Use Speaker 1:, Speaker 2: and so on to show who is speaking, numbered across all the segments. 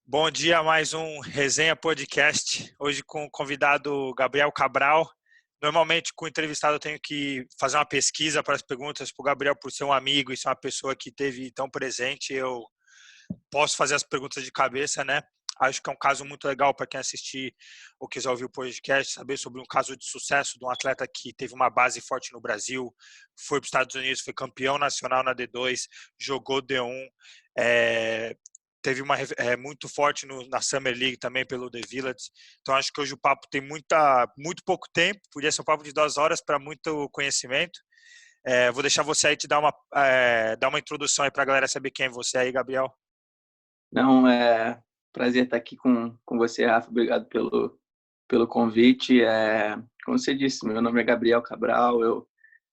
Speaker 1: Bom dia, mais um Resenha Podcast. Hoje com o convidado Gabriel Cabral. Normalmente, com o entrevistado, eu tenho que fazer uma pesquisa para as perguntas para o Gabriel, por ser um amigo e ser uma pessoa que esteve tão presente. Eu posso fazer as perguntas de cabeça, né? Acho que é um caso muito legal para quem assistir ou quiser ouvir o podcast, saber sobre um caso de sucesso de um atleta que teve uma base forte no Brasil, foi para os Estados Unidos, foi campeão nacional na D2, jogou D1, teve uma muito forte na Summer League também pelo The Village. Então acho que hoje o papo tem muito pouco tempo, podia ser um papo de 2 horas para muito conhecimento. Vou deixar você aí te dar uma introdução aí para a galera saber quem é você aí, Gabriel.
Speaker 2: Não, é prazer estar aqui com você, Rafa. Obrigado pelo convite. Como você disse, meu nome é Gabriel Cabral.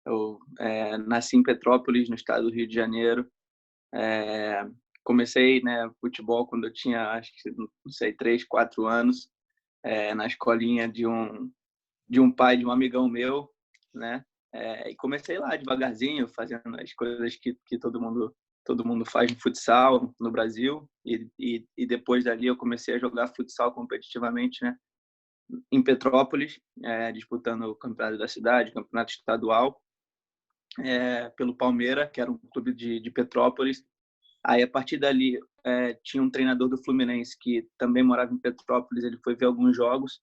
Speaker 2: Eu nasci em Petrópolis, no estado do Rio de Janeiro. Comecei, né, futebol quando eu tinha, acho que, não sei, 3, 4 anos, na escolinha de um pai de um amigão meu, né? E comecei lá devagarzinho, fazendo as coisas que todo mundo faz no futsal no Brasil, e depois dali eu comecei a jogar futsal competitivamente, né, em Petrópolis, disputando o campeonato da cidade, campeonato estadual, pelo Palmeiras, que era um clube de Petrópolis. Aí, a partir dali, tinha um treinador do Fluminense que também morava em Petrópolis. Ele foi ver alguns jogos,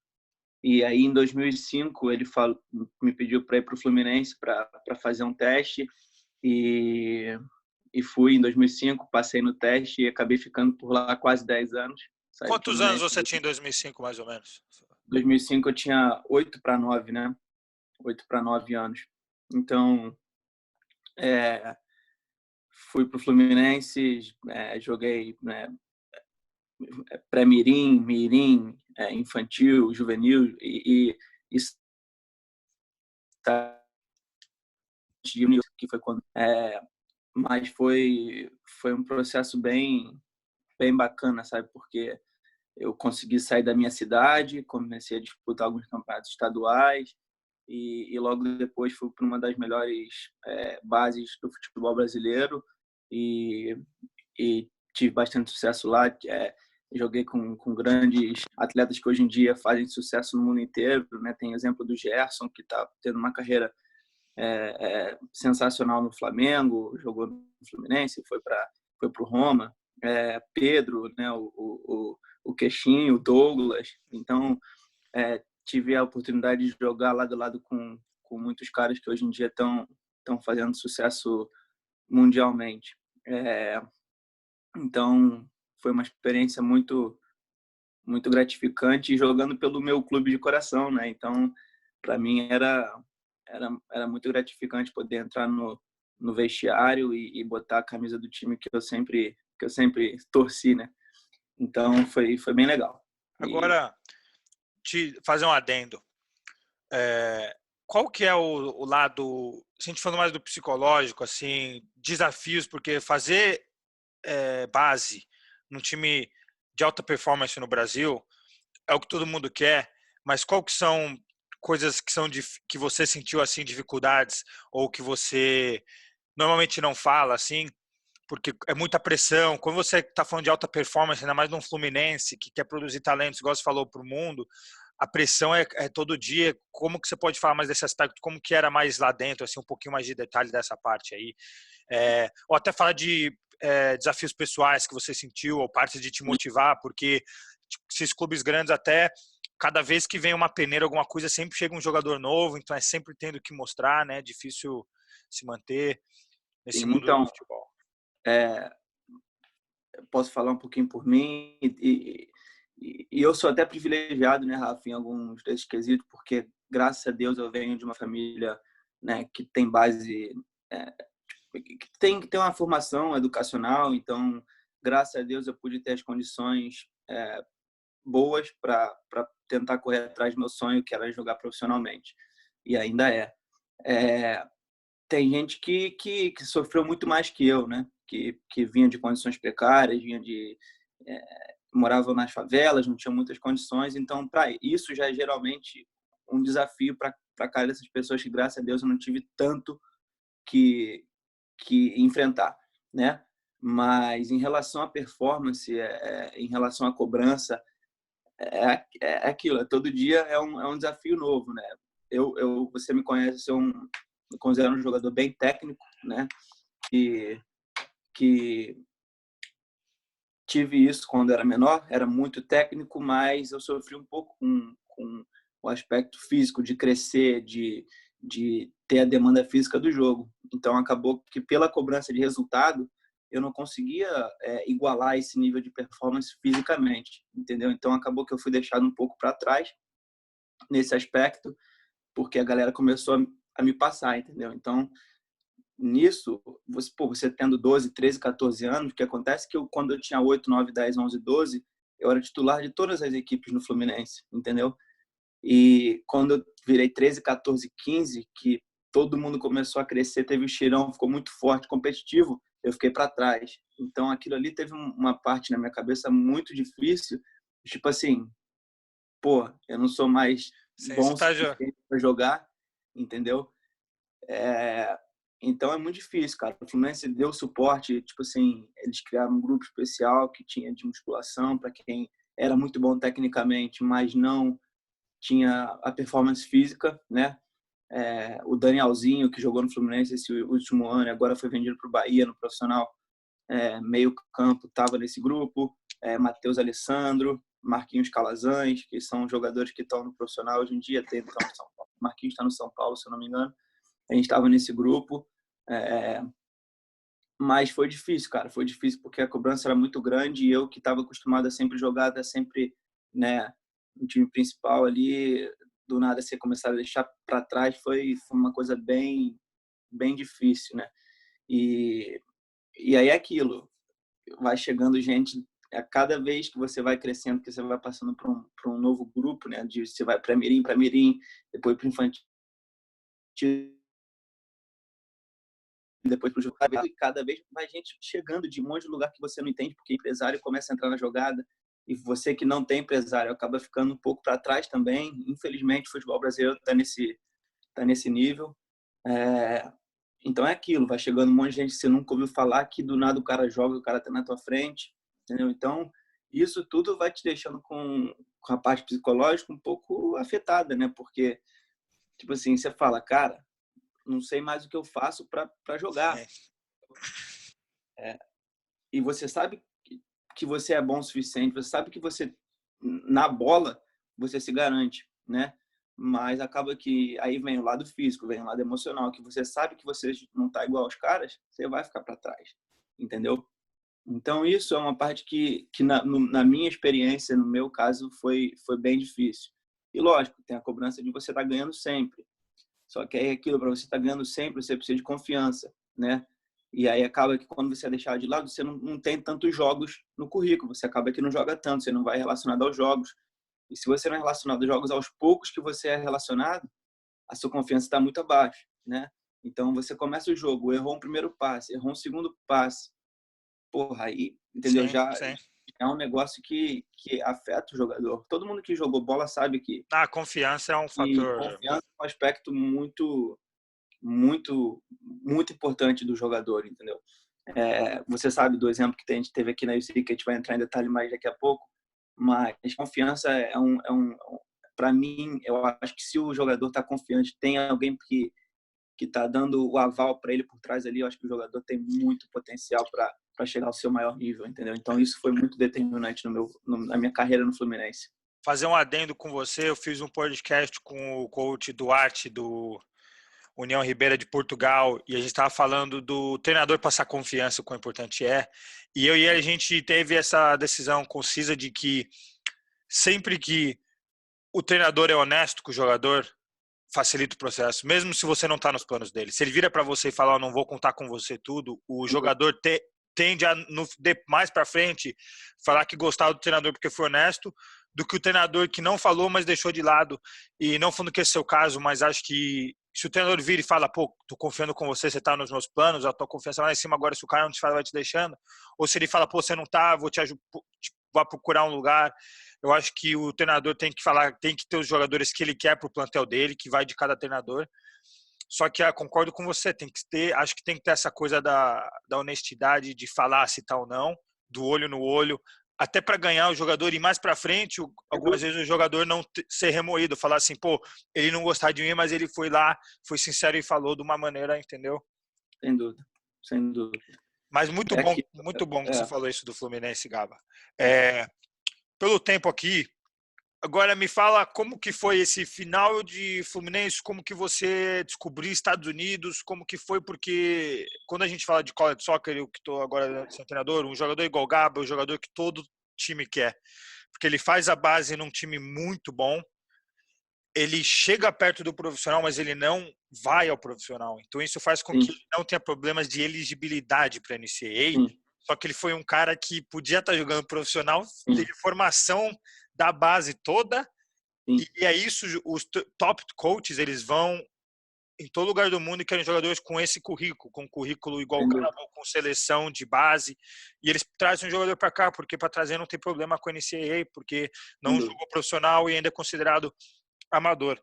Speaker 2: e aí em 2005 ele me pediu para ir para o Fluminense para fazer um teste, e fui em 2005, passei no teste e acabei ficando por lá quase 10 anos. Saí do
Speaker 1: Quantos anos
Speaker 2: Fluminense.
Speaker 1: você tinha em 2005, mais ou menos?
Speaker 2: Em 2005 eu tinha 8 para 9, né? 8 para 9 anos. Então, fui para o Fluminense, joguei, né, pré-mirim, mirim, infantil, juvenil e junior, que foi quando. Mas foi um processo bem bacana, sabe? Porque eu consegui sair da minha cidade, comecei a disputar alguns campeonatos estaduais, e logo depois fui para uma das melhores bases do futebol brasileiro, e, e tive bastante sucesso lá. Joguei com grandes atletas que hoje em dia fazem sucesso no mundo inteiro, né? Tem o exemplo do Gerson, que está tendo uma carreira sensacional no Flamengo, jogou no Fluminense, foi para o Roma. Pedro, né, o Queixinho, o Douglas. Então, tive a oportunidade de jogar lado a lado com muitos caras que hoje em dia estão fazendo sucesso mundialmente. Então, foi uma experiência muito, muito gratificante, jogando pelo meu clube de coração, né? Então, para mim era muito gratificante poder entrar no vestiário e botar a camisa do time que eu sempre torci, né? Então foi bem legal.
Speaker 1: Agora, te fazer um adendo. Qual que é o lado, se a gente falando mais do psicológico, assim, desafios, porque fazer base num time de alta performance no Brasil é o que todo mundo quer, mas qual que são coisas que você sentiu assim dificuldades ou que você normalmente não fala assim, porque é muita pressão. Quando você está falando de alta performance, ainda mais num Fluminense que quer produzir talentos, igual você falou, para o mundo, a pressão é todo dia. Como que você pode falar mais desse aspecto? Como que era mais lá dentro, assim, um pouquinho mais de detalhe dessa parte aí? Ou até falar de desafios pessoais que você sentiu, ou partes de te motivar, porque tipo, esses clubes grandes até cada vez que vem uma peneira, alguma coisa, sempre chega um jogador novo, então é sempre tendo que mostrar, né? Difícil se manter nesse mundo do
Speaker 2: Então,
Speaker 1: futebol.
Speaker 2: posso falar um pouquinho por mim, e eu sou até privilegiado, né, Rafa, em alguns desses quesitos, porque graças a Deus eu venho de uma família, né, que tem base, que tem uma formação educacional. Então, graças a Deus eu pude ter as condições boas para tentar correr atrás do meu sonho, que era jogar profissionalmente, e ainda é. Tem gente que sofreu muito mais que eu, né? Que vinha de condições precárias, morava nas favelas, não tinha muitas condições. Então, para isso já é geralmente um desafio para cada dessas pessoas que, graças a Deus, eu não tive tanto que enfrentar, né? Mas em relação à performance, em relação à cobrança, é aquilo. Todo dia é um desafio novo, né? Você me conhece, me considero um jogador bem técnico, né? Que tive isso quando era menor, era muito técnico, mas eu sofri um pouco com o aspecto físico de crescer, de ter a demanda física do jogo. Então acabou que pela cobrança de resultado eu não conseguia igualar esse nível de performance fisicamente, entendeu? Então acabou que eu fui deixado um pouco para trás nesse aspecto, porque a galera começou a me passar, entendeu? Então nisso, você tendo 12, 13, 14 anos, o que acontece é que quando eu tinha 8, 9, 10, 11, 12, eu era titular de todas as equipes no Fluminense, entendeu? E quando eu virei 13, 14, 15, que todo mundo começou a crescer, teve um cheirão, ficou muito forte, competitivo, eu fiquei para trás. Então aquilo ali teve uma parte na minha cabeça muito difícil, tipo assim, pô, eu não sou mais
Speaker 1: Sim,
Speaker 2: bom
Speaker 1: você
Speaker 2: o
Speaker 1: tá,
Speaker 2: suficiente para jogar, entendeu? Então é muito difícil, cara. O Fluminense deu suporte, tipo assim, eles criaram um grupo especial que tinha de musculação para quem era muito bom tecnicamente, mas não tinha a performance física, né? O Danielzinho, que jogou no Fluminense esse último ano, agora foi vendido para o Bahia no profissional, meio campo, estava nesse grupo. Matheus Alessandro, Marquinhos Calazans, que são jogadores que estão no profissional hoje em dia, tem no São Paulo. Marquinhos está no São Paulo, se eu não me engano. A gente estava nesse grupo, mas foi difícil, cara. Foi difícil porque a cobrança era muito grande e eu que estava acostumado a sempre jogar, sempre, né, no time principal ali, do nada você começar a deixar para trás foi uma coisa bem, bem difícil, né? E, e aí é aquilo, vai chegando gente a cada vez que você vai crescendo, que você vai passando para um novo grupo, né? Você vai para Mirim, depois para infantil, depois para o jogo, e cada vez vai gente chegando de um monte de lugar que você não entende, porque empresário começa a entrar na jogada, e você que não tem empresário acaba ficando um pouco para trás também. Infelizmente, o futebol brasileiro tá nesse nível. Então é aquilo, vai chegando um monte de gente que você nunca ouviu falar, que do nada o cara joga, o cara tá na tua frente, entendeu? Então, isso tudo vai te deixando com a parte psicológica um pouco afetada, né? Porque, tipo assim, você fala, cara, não sei mais o que eu faço para jogar.
Speaker 1: sim.
Speaker 2: E você sabe que você é bom o suficiente, você sabe que você, na bola, você se garante, né? Mas acaba que aí vem o lado físico, vem o lado emocional, que você sabe que você não tá igual aos caras, você vai ficar para trás, entendeu? Então isso é uma parte que na minha experiência, no meu caso, foi bem difícil. E lógico, tem a cobrança de você estar ganhando sempre. Só que aí aquilo, para você estar ganhando sempre, você precisa de confiança, né? E aí acaba que quando você é deixado de lado, você não tem tantos jogos no currículo, você acaba que não joga tanto, você não vai relacionado aos jogos. E se você não é relacionado aos jogos, aos poucos que você é relacionado, a sua confiança está muito abaixo, né? Então você começa o jogo, errou um primeiro passe, errou um segundo passe, porra, aí, entendeu?
Speaker 1: Sim,
Speaker 2: Já
Speaker 1: sim.
Speaker 2: é um negócio que afeta o jogador. Todo mundo que jogou bola sabe
Speaker 1: A confiança é um
Speaker 2: que
Speaker 1: fator.
Speaker 2: confiança é um aspecto muito importante do jogador, entendeu? Você sabe do exemplo que a gente teve aqui na UC, que a gente vai entrar em detalhe mais daqui a pouco, mas confiança para mim, eu acho que se o jogador está confiante, tem alguém que está dando o aval para ele por trás ali, eu acho que o jogador tem muito potencial para chegar ao seu maior nível, entendeu? Então isso foi muito determinante na minha carreira no Fluminense.
Speaker 1: Fazer um adendo com você, eu fiz um podcast com o coach Duarte do União Ribeira de Portugal e a gente estava falando do treinador passar confiança, o quão importante é. E eu e a gente teve essa decisão concisa de que sempre que o treinador é honesto com o jogador, facilita o processo, mesmo se você não está nos planos dele. Se ele vira para você e fala, oh, não vou contar com você tudo, o jogador tende a, mais para frente, falar que gostava do treinador porque foi honesto, do que o treinador que não falou, mas deixou de lado. E não falando que esse é o caso, mas acho que se o treinador vira e fala, pô, tô confiando com você, você tá nos meus planos, a tua confiança lá em cima, agora se o cara não te fala, vai te deixando. Ou se ele fala, pô, você não tá, vou te ajudar, vá procurar um lugar. Eu acho que o treinador tem que falar, tem que ter os jogadores que ele quer pro plantel dele, que vai de cada treinador. Só que concordo com você, acho que tem que ter essa coisa da honestidade de falar se tá ou não, do olho no olho, até para ganhar o jogador e mais para frente, algumas vezes o jogador não ser remoído, falar assim, pô, ele não gostar de mim, mas ele foi lá, foi sincero e falou de uma maneira, entendeu?
Speaker 2: Sem dúvida, sem dúvida.
Speaker 1: Mas
Speaker 2: É que,
Speaker 1: muito bom que você
Speaker 2: é,
Speaker 1: falou isso do Fluminense, Gaba. Pelo tempo aqui, agora me fala como que foi esse final de Fluminense, como que você descobriu Estados Unidos, como que foi, porque quando a gente fala de college soccer, eu que estou agora sendo treinador, um jogador igual o Gaba é um jogador que todo time quer, porque ele faz a base num time muito bom, ele chega perto do profissional, mas ele não vai ao profissional. Então isso faz com que
Speaker 2: sim,
Speaker 1: ele não tenha problemas de elegibilidade para a NCAA.
Speaker 2: sim,
Speaker 1: Só que ele foi um cara que podia estar jogando profissional,
Speaker 2: sim,
Speaker 1: teve formação da base toda,
Speaker 2: sim,
Speaker 1: e é isso, os top coaches, eles vão em todo lugar do mundo e querem jogadores com esse currículo, com um currículo igual o
Speaker 2: sem
Speaker 1: Gabo,
Speaker 2: dúvida.
Speaker 1: com seleção de base, e eles trazem um jogador para cá, porque para trazer não tem problema com a NCAA, porque
Speaker 2: Sem
Speaker 1: não
Speaker 2: dúvida.
Speaker 1: jogou profissional e ainda é considerado amador.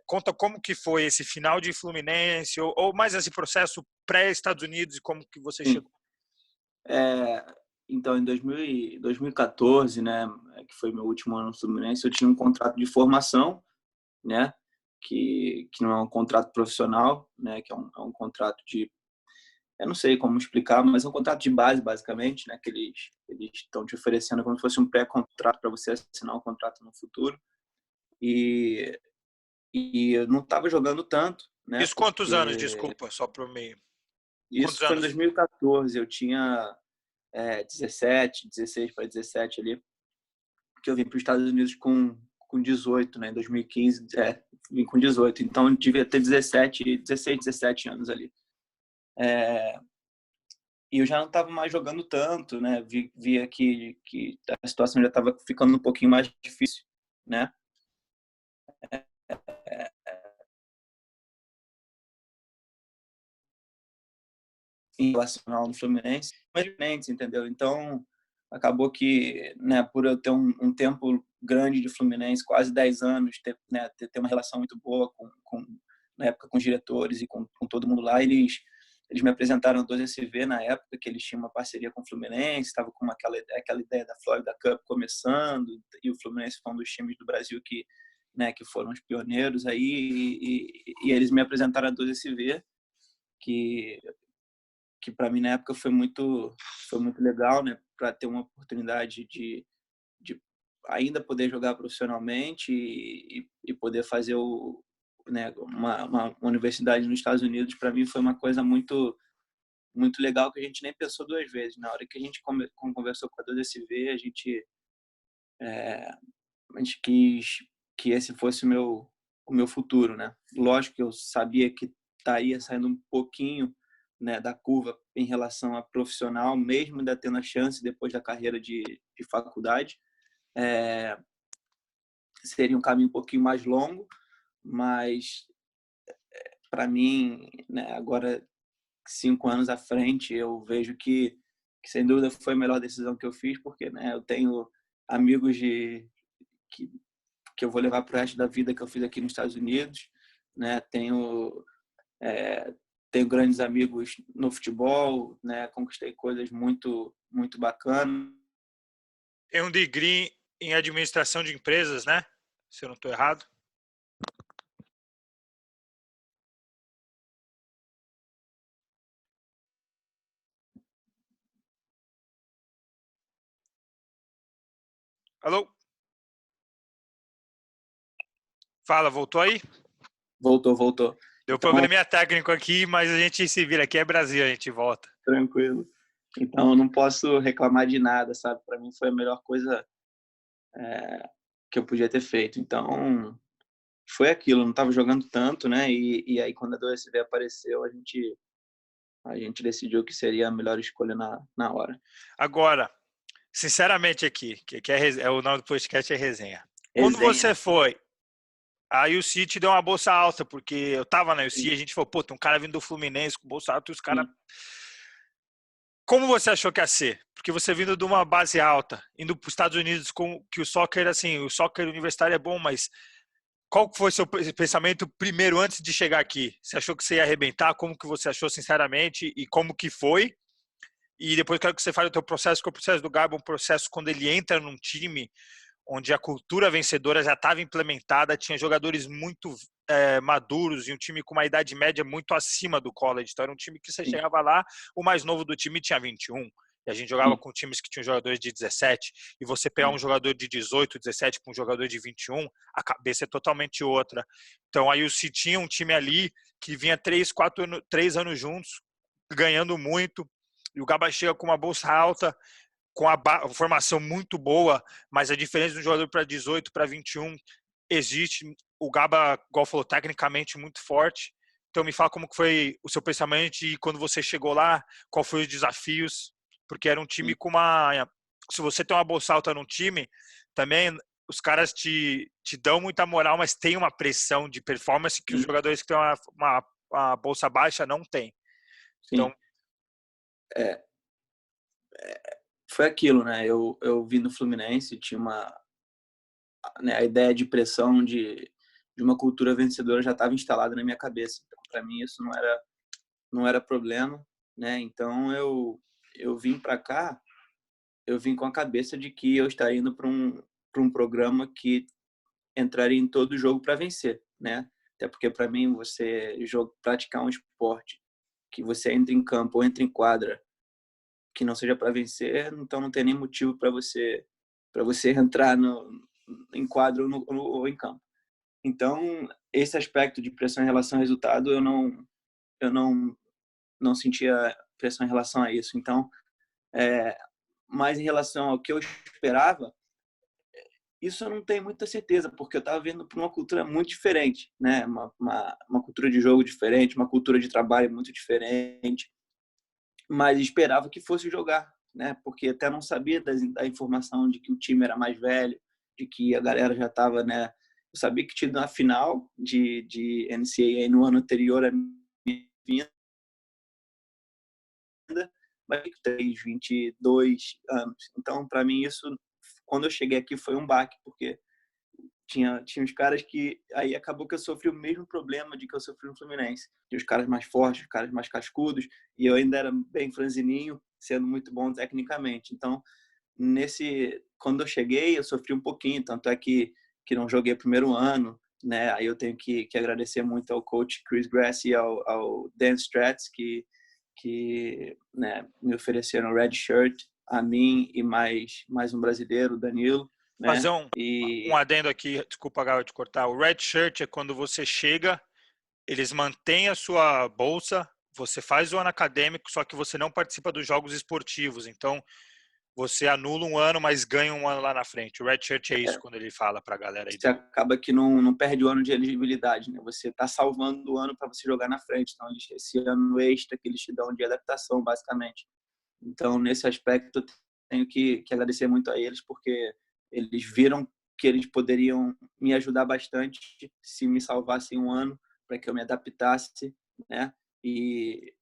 Speaker 1: Conta como que foi esse final de Fluminense, ou mais esse processo pré-Estados Unidos e como que você
Speaker 2: Sim.
Speaker 1: chegou.
Speaker 2: É, então, em 2014, né, que foi meu último ano no Fluminense, eu tinha um contrato de formação, né, que não é um contrato profissional, né, que é um contrato de, eu não sei como explicar, mas é um contrato de base, basicamente, né, que eles estão te oferecendo como se fosse um pré-contrato para você assinar um contrato no futuro. E, e eu não estava jogando tanto, né,
Speaker 1: Isso quantos anos,
Speaker 2: porque
Speaker 1: desculpa, só para mim. Quantos
Speaker 2: isso foi em
Speaker 1: anos?
Speaker 2: 2014, eu tinha 17, 16 para 17 ali, que eu vim para os Estados Unidos com 18, né? Em 2015, vim com 18. Então, eu devia ter 16, 17 anos ali. É, e eu já não estava mais jogando tanto, né? Via que a situação já estava ficando um pouquinho mais difícil, né? Em relação ao Fluminense, mas diferentes, entendeu? Então, acabou que, né, por eu ter um tempo grande de Fluminense, quase 10 anos, ter uma relação muito boa na época com os diretores e com todo mundo lá, eles me apresentaram o 2SV na época, que eles tinham uma parceria com o Fluminense, estava com aquela ideia da Florida Cup começando, e o Fluminense foi um dos times do Brasil que, né, que foram os pioneiros aí, e eles me apresentaram a 2SV, que para mim na época foi muito legal, né, para ter uma oportunidade de ainda poder jogar profissionalmente e poder fazer né, uma universidade nos Estados Unidos. Para mim foi uma coisa muito legal, que a gente nem pensou duas vezes. Na hora que a gente conversou com a 2SV, a gente quis que esse fosse o meu futuro, né? Lógico que eu sabia que estaria saindo um pouquinho, né, da curva em relação a profissional, mesmo ainda tendo a chance depois da carreira de faculdade. É, seria um caminho um pouquinho mais longo, mas para mim, né, agora 5 anos à frente, eu vejo que sem dúvida foi a melhor decisão que eu fiz, porque, né, eu tenho amigos que, que eu vou levar para o resto da vida, que eu fiz aqui nos Estados Unidos, né? É, tenho grandes amigos no futebol, né? Conquistei coisas muito bacanas.
Speaker 1: Tem um degree em administração de empresas, né? Se eu não estou errado. Alô? Fala, voltou aí?
Speaker 2: Voltou.
Speaker 1: Deu
Speaker 2: Então,
Speaker 1: probleminha técnico aqui, mas a gente se vira. Aqui é Brasil, a gente volta.
Speaker 2: tranquilo. Então, eu não posso reclamar de nada, sabe? Para mim foi a melhor coisa que eu podia ter feito. Então, foi aquilo. Eu não estava jogando tanto, né? E aí, quando a 2SV apareceu, a gente decidiu que seria a melhor escolha na hora.
Speaker 1: Agora, sinceramente aqui, que o nome do podcast é resenha. Quando
Speaker 2: Resenha.
Speaker 1: você foi, a UC te deu uma bolsa alta, porque eu tava na UC e
Speaker 2: Sim,
Speaker 1: a gente falou, pô, tem um cara vindo do Fluminense com bolsa alta e os caras.
Speaker 2: sim.
Speaker 1: Como você achou que ia ser? Porque você vindo de uma base alta, indo para os Estados Unidos, com que o soccer, assim, o soccer universitário é bom, mas qual foi seu pensamento primeiro antes de chegar aqui? Você achou que você ia arrebentar? Como que você achou sinceramente e como que foi? E depois quero que você fale o teu processo, que o processo do Gabo é um processo quando ele entra num time onde a cultura vencedora já estava implementada, tinha jogadores muito maduros e um time com uma idade média muito acima do college. Então era um time que você
Speaker 2: Sim,
Speaker 1: chegava lá, o mais novo do time tinha 21. E a gente jogava
Speaker 2: sim,
Speaker 1: com times que tinham jogadores de 17. E você pegar um
Speaker 2: sim,
Speaker 1: jogador de 18, 17 com um jogador de 21, a cabeça é totalmente outra. Então aí o UC tinha um time ali que vinha 3 anos juntos, ganhando muito. E o Gaba chega com uma bolsa alta, com a formação muito boa, mas a diferença do jogador para 18 para 21 existe. O Gaba, igual falou, tecnicamente muito forte. Então me fala como que foi o seu pensamento e quando você chegou lá, qual foi os desafios, porque era um time
Speaker 2: sim,
Speaker 1: com uma... Se você tem uma bolsa alta num time, também os caras te dão muita moral, mas tem uma pressão de performance que os
Speaker 2: sim,
Speaker 1: jogadores que têm uma bolsa baixa não têm. Então,
Speaker 2: sim. É, foi aquilo, né? Eu vim do Fluminense, tinha uma, né, a ideia de pressão de uma cultura vencedora já estava instalada na minha cabeça. Então, para mim isso não era problema, né? Então eu vim para cá, eu vim com a cabeça de que eu estaria indo para um programa que entraria em todo jogo para vencer, né? Até porque para mim praticar um esporte que você entra em campo ou entra em quadra que não seja para vencer, então não tem nem motivo para você entrar em quadro ou em campo. Então, esse aspecto de pressão em relação ao resultado, eu não sentia pressão em relação a isso. Então, mas em relação ao que eu esperava, isso eu não tenho muita certeza, porque eu estava vendo para uma cultura muito diferente, né? Uma cultura de jogo diferente, uma cultura de trabalho muito diferente, mas esperava que fosse jogar, né? Porque até não sabia da informação de que o time era mais velho, de que a galera já estava, né? Eu sabia que tinha uma final de NCAA no ano anterior à minha vinda, mas 23, 22 anos. Então, para mim, isso, quando eu cheguei aqui, foi um baque, porque tinha uns caras que aí acabou que eu sofri o mesmo problema de que eu sofri no Fluminense. Tinha os caras mais fortes, os caras mais cascudos, e eu ainda era bem franzininho, sendo muito bom tecnicamente. Então, quando eu cheguei, eu sofri um pouquinho, tanto é que não joguei o primeiro ano, né? Aí eu tenho que agradecer muito ao coach Chris Grass e ao Dan Stratz que né, me ofereceram red shirt a mim e mais um brasileiro, o Danilo,
Speaker 1: fazer
Speaker 2: né?
Speaker 1: um
Speaker 2: E
Speaker 1: adendo aqui, desculpa, Gal, te cortar. O red shirt é quando você chega, eles mantêm a sua bolsa, você faz o ano acadêmico, só que você não participa dos jogos esportivos. Então, você anula um ano, mas ganha um ano lá na frente. O red shirt é isso quando ele fala para a galera aí
Speaker 2: você
Speaker 1: do...
Speaker 2: acaba que não perde o ano de elegibilidade, né? Você está salvando o ano para você jogar na frente. Então, esse ano extra que eles te dão de adaptação, basicamente. Então, nesse aspecto, eu tenho que agradecer muito a eles, porque eles viram que eles poderiam me ajudar bastante se me salvassem um ano para que eu me adaptasse, né? E,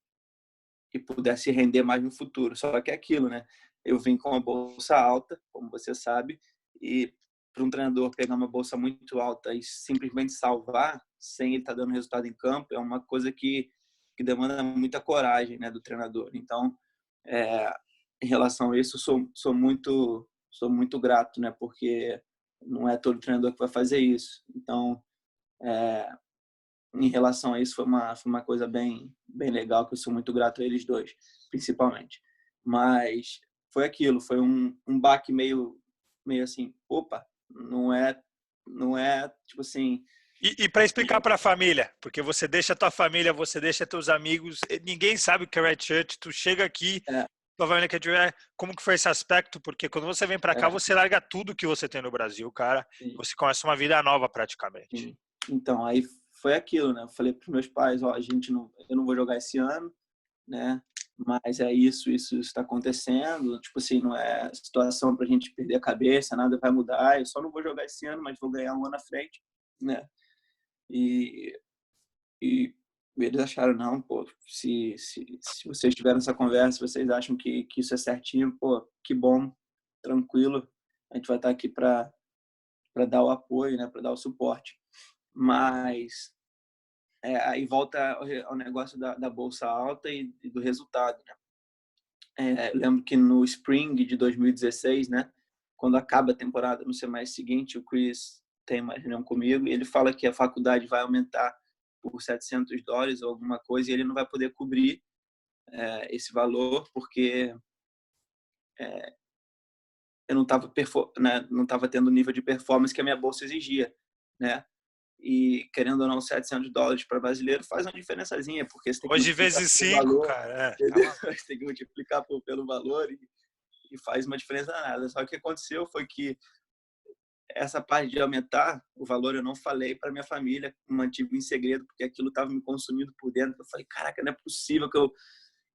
Speaker 2: e pudesse render mais no futuro. Só que é aquilo, né? Eu vim com uma bolsa alta, como você sabe, e para um treinador pegar uma bolsa muito alta e simplesmente salvar, sem ele estar dando resultado em campo, é uma coisa que demanda muita coragem, né, do treinador. Então, é, em relação a isso, sou muito grato, né, porque não é todo treinador que vai fazer isso. Então, em relação a isso, foi uma coisa bem legal, que eu sou muito grato a eles dois, principalmente. Mas foi aquilo, foi um baque meio assim, opa, não é, tipo assim,
Speaker 1: E para explicar para a família, porque você deixa a tua família, você deixa teus amigos, ninguém sabe o que é red shirt, tu chega aqui,
Speaker 2: é,
Speaker 1: tua família quer dizer, como que foi esse aspecto? Porque quando você vem para cá,
Speaker 2: é,
Speaker 1: você larga tudo que você tem no Brasil, cara,
Speaker 2: sim,
Speaker 1: você começa uma vida nova praticamente.
Speaker 2: sim. Então, aí foi aquilo, né? Eu falei para meus pais, ó, eu não vou jogar esse ano, né? Mas é isso está acontecendo. Tipo assim, não é situação para a gente perder a cabeça, nada vai mudar. Eu só não vou jogar esse ano, mas vou ganhar um ano à frente, né? E, e eles acharam, não, pô, se vocês tiveram essa conversa, vocês acham que isso é certinho, pô, que bom, tranquilo. A gente vai estar aqui para dar o apoio, né? Para dar o suporte. Mas aí volta ao negócio da bolsa alta e do resultado, né? Eu lembro que no Spring de 2016, né, quando acaba a temporada no semestre seguinte, o Chris tem uma reunião comigo e ele fala que a faculdade vai aumentar por $700 ou alguma coisa e ele não vai poder cobrir esse valor porque eu não estava né, não estava tendo o nível de performance que a minha bolsa exigia, né? E querendo ou não, $700 para brasileiro faz uma diferençazinha, porque você tem que
Speaker 1: Hoje
Speaker 2: multiplicar
Speaker 1: vezes
Speaker 2: pelo
Speaker 1: 5,
Speaker 2: valor,
Speaker 1: cara. Tá
Speaker 2: entendeu?
Speaker 1: maluco.
Speaker 2: Você tem que multiplicar pelo valor e faz uma diferença nada. Só que o que aconteceu foi que essa parte de aumentar o valor eu não falei para minha família, mantive em segredo, porque aquilo estava me consumindo por dentro. Eu falei, caraca, não é possível que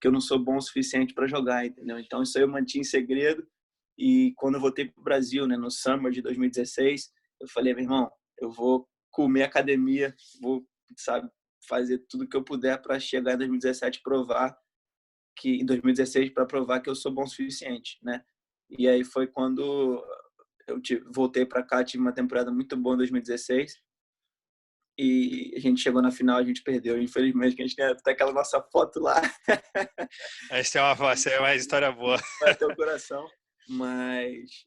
Speaker 2: eu não sou bom o suficiente para jogar, entendeu? Então isso aí eu mantive em segredo. E quando eu voltei para o Brasil, né, no Summer de 2016, eu falei, meu irmão, eu vou comer academia, vou, sabe, fazer tudo que eu puder para chegar em 2017 provar que em 2016 para provar que eu sou bom o suficiente, né? E aí foi quando eu voltei para cá, tive uma temporada muito boa em 2016 e a gente chegou na final, a gente perdeu. Infelizmente, que a gente tem até aquela nossa foto lá.
Speaker 1: Essa é uma história boa.
Speaker 2: Vai até o coração, mas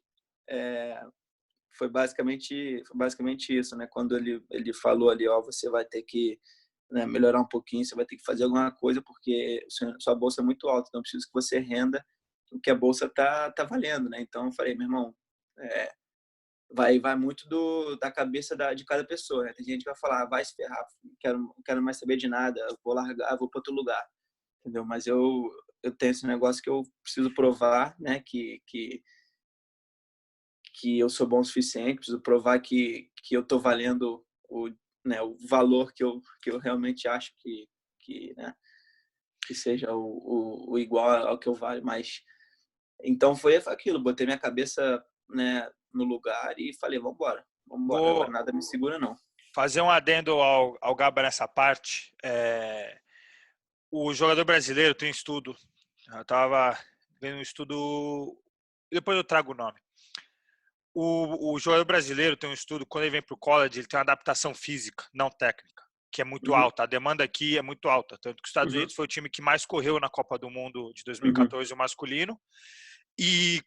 Speaker 2: foi basicamente isso, né? Quando ele falou ali, ó, você vai ter que, né, melhorar um pouquinho, você vai ter que fazer alguma coisa porque sua bolsa é muito alta, então preciso que você renda o que a bolsa tá valendo, né? Então eu falei, meu irmão, vai muito da cabeça de cada pessoa, né? Tem gente que vai falar, vai se ferrar, não quero mais saber de nada, vou largar, vou para outro lugar, entendeu? Mas eu tenho esse negócio que eu preciso provar, né? Que eu sou bom o suficiente, preciso provar que eu estou valendo né, o valor que eu realmente acho né, que seja o igual ao que eu valho. Mas então foi aquilo, botei minha cabeça, né, no lugar e falei, vamos embora, agora
Speaker 1: Vou
Speaker 2: nada me segura não.
Speaker 1: fazer um adendo ao Gaba nessa parte. O jogador brasileiro tem um estudo. Eu estava vendo um estudo. Depois eu trago o nome. O jogador brasileiro tem um estudo, quando ele vem para o college, ele tem uma adaptação física, não técnica, que é muito
Speaker 2: Uhum,
Speaker 1: alta. A demanda aqui é muito alta. Tanto que os Estados
Speaker 2: uhum,
Speaker 1: Unidos foi o time que mais correu na Copa do Mundo de
Speaker 2: uhum.
Speaker 1: 2014, o masculino. E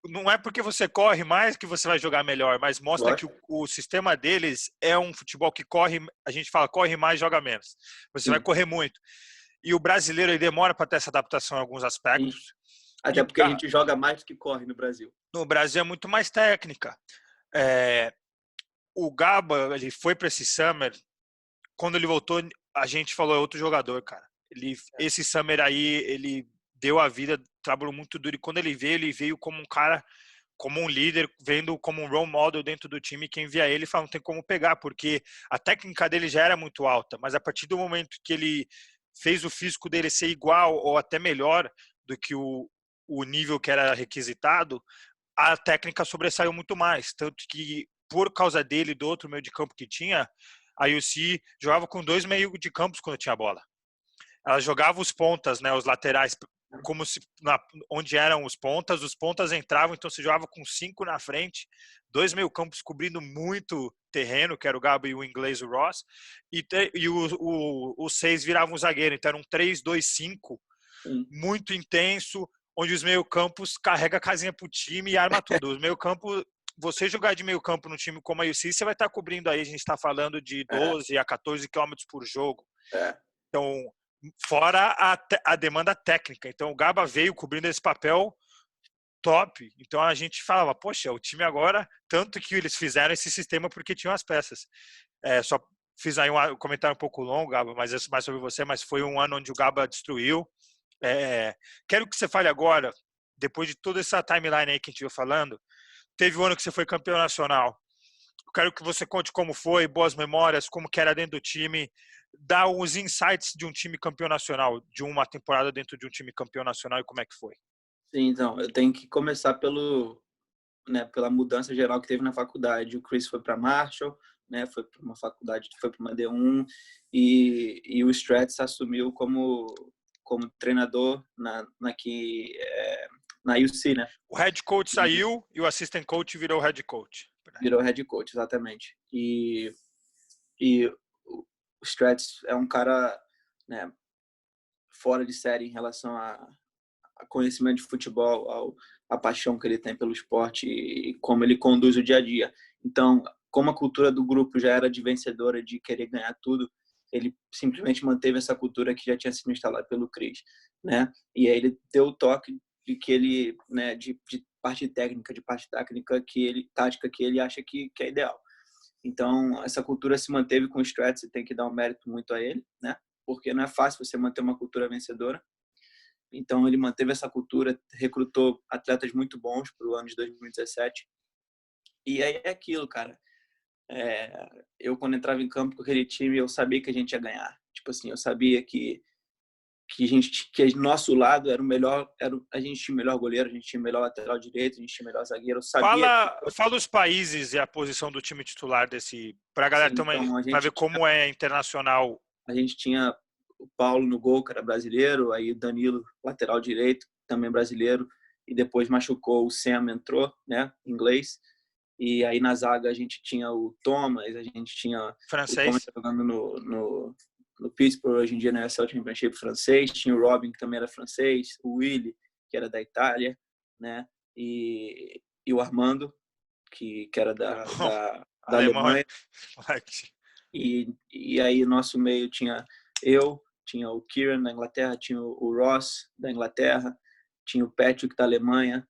Speaker 1: não é porque você corre mais que você vai jogar melhor, mas mostra que
Speaker 2: Lógico,
Speaker 1: o sistema deles é um futebol que corre, a gente fala, corre mais, joga menos. Você vai
Speaker 2: sim,
Speaker 1: correr muito. E o brasileiro ele demora para ter essa adaptação em alguns
Speaker 2: sim.
Speaker 1: aspectos. E
Speaker 2: Até porque a gente joga mais do que corre no Brasil.
Speaker 1: no Brasil é muito mais técnica. É, o Gaba, ele foi para esse Summer, quando ele voltou, a gente falou, é outro jogador, cara. Esse Summer aí, ele deu a vida, trabalhou muito duro, e quando ele veio como um cara, como um líder, vendo como um role model dentro do time, quem via ele fala, não tem como pegar, porque a técnica dele já era muito alta, mas a partir do momento que ele fez o físico dele ser igual ou até melhor do que o nível que era requisitado, a técnica sobressaiu muito mais, tanto que por causa dele e do outro meio de campo que tinha, a UC jogava com 2 meio de campos quando tinha bola. Ela jogava os pontas, né, os laterais, como se onde eram os pontas entravam, então se jogava com 5 na frente, 2 meio campos cobrindo muito terreno, que era o Gabo e o inglês, o Ross, e os 6 viravam um zagueiro, então era um 3-2-5
Speaker 2: Sim.
Speaker 1: muito intenso, onde os meio-campos carrega a casinha pro time e arma tudo. Os meio-campo, você jogar de meio-campo no time como a UC, você vai estar cobrindo aí, a gente está falando de
Speaker 2: É,
Speaker 1: 12 a 14 quilômetros por jogo.
Speaker 2: é,
Speaker 1: Então, fora a demanda técnica. Então, o Gaba veio cobrindo esse papel top. Então, a gente falava, poxa, o time agora, tanto que eles fizeram esse sistema porque tinham as peças. Só fiz aí um comentário um pouco longo, Gaba, mas isso mais sobre você, mas foi um ano onde o Gaba destruiu. Quero que você fale agora, depois de toda essa timeline aí que a gente veio falando, teve o ano que você foi campeão nacional. Quero que você conte como foi, boas memórias, como que era dentro do time, dá os insights de um time campeão nacional, de uma temporada dentro de um time campeão nacional e como é que foi.
Speaker 2: sim, então, eu tenho que começar né, pela mudança geral que teve na faculdade. O Chris foi para Marshall, né, foi para uma faculdade, foi para uma D1 e o Stratz assumiu como treinador na UC, né?
Speaker 1: O head coach saiu e o assistant coach virou head coach.
Speaker 2: Virou head coach, exatamente. E o Strats é um cara, né, fora de série em relação a conhecimento de futebol, a paixão que ele tem pelo esporte e como ele conduz o dia a dia. Então, como a cultura do grupo já era de vencedora, de querer ganhar tudo, ele simplesmente manteve essa cultura que já tinha sido instalada pelo Chris, né? E aí ele deu o toque de que ele, né, de parte técnica, tática que ele acha que é ideal. Então, essa cultura se manteve com o Strats e tem que dar um mérito muito a ele, né? Porque não é fácil você manter uma cultura vencedora. Então, ele manteve essa cultura, recrutou atletas muito bons para o ano de 2017. E aí é aquilo, cara. Eu, quando entrava em campo com aquele time, eu sabia que a gente ia ganhar. Tipo assim, eu sabia que nosso lado era o melhor, a gente tinha o melhor goleiro, a gente tinha o melhor lateral direito, a gente tinha o melhor zagueiro. Eu sabia que...
Speaker 1: Fala os países e a posição do time titular para a galera
Speaker 2: Sim,
Speaker 1: também,
Speaker 2: então,
Speaker 1: para ver como é internacional.
Speaker 2: A gente tinha o Paulo no gol, que era brasileiro, aí o Danilo, lateral direito, também brasileiro, e depois machucou, o Sam entrou, né, inglês. E aí na zaga a gente tinha o Thomas, a gente tinha o Thomas
Speaker 1: Francês.
Speaker 2: jogando no Pittsburgh, hoje em dia na ESL Championship francês, tinha o Robin, que também era francês, o Willy, que era da Itália, né, e o Armando, que era da
Speaker 1: Alemão.
Speaker 2: Alemanha. E aí nosso meio tinha tinha o Kieran da Inglaterra, tinha o Ross da Inglaterra, tinha o Patrick da Alemanha,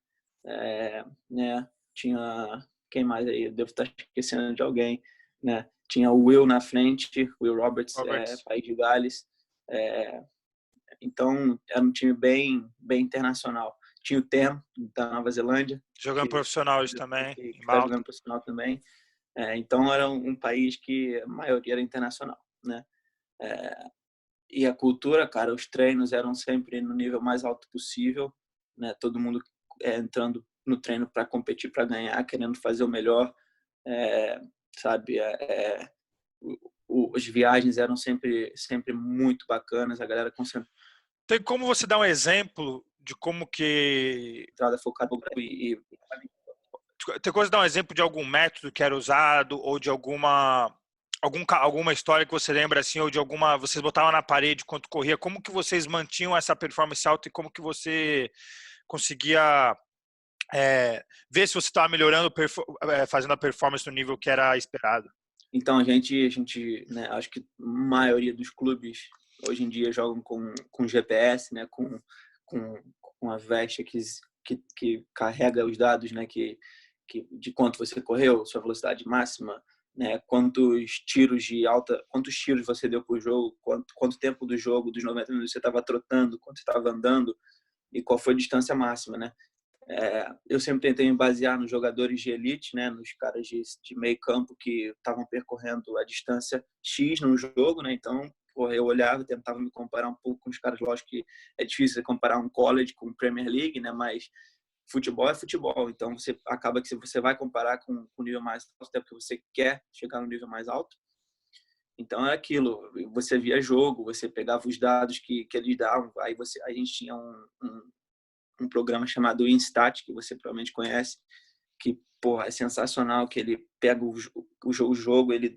Speaker 2: né? Tinha quem mais aí? Eu devo estar esquecendo de alguém, né? Tinha o Will na frente, Will Roberts, País de Gales. Então era um time bem internacional. Tinha o Tem da Nova Zelândia,
Speaker 1: jogando profissional hoje também,
Speaker 2: que está jogando profissional também. Então era um país que a maioria era internacional, né? E a cultura, cara, os treinos eram sempre no nível mais alto possível, né? Todo mundo entrando no treino para competir, para ganhar, querendo fazer o melhor, sabe? As viagens eram sempre muito bacanas, a galera concentrada,
Speaker 1: tem como você dar um exemplo de como que
Speaker 2: focada
Speaker 1: tem coisa de dar um exemplo de algum método que era usado ou de alguma história que você lembra assim, ou de alguma vocês botavam na parede quando corria, como que vocês mantinham essa performance alta e como que você conseguia ver se você estava melhorando, fazendo a performance no nível que era esperado?
Speaker 2: Então a gente, né, acho que a maioria dos clubes hoje em dia jogam com GPS, né, com a veste que carrega os dados, né, que de quanto você correu, sua velocidade máxima, né, quantos tiros você deu por jogo, quanto tempo do jogo, dos 90 minutos você estava trotando, quanto estava andando e qual foi a distância máxima, né? Eu sempre tentei me basear nos jogadores de elite, né, nos caras de meio campo que estavam percorrendo a distância X no jogo, né? Então, porra, eu olhava, tentava me comparar um pouco com os caras. Lógico que é difícil comparar um college com Premier League, né? Mas futebol é futebol, então você acaba que você vai comparar com o nível mais alto, até porque você quer chegar no nível mais alto. Então é aquilo, você via jogo, você pegava os dados que eles davam, aí a gente tinha um programa chamado Instat, que você provavelmente conhece, que porra, é sensacional, que ele pega o jogo, ele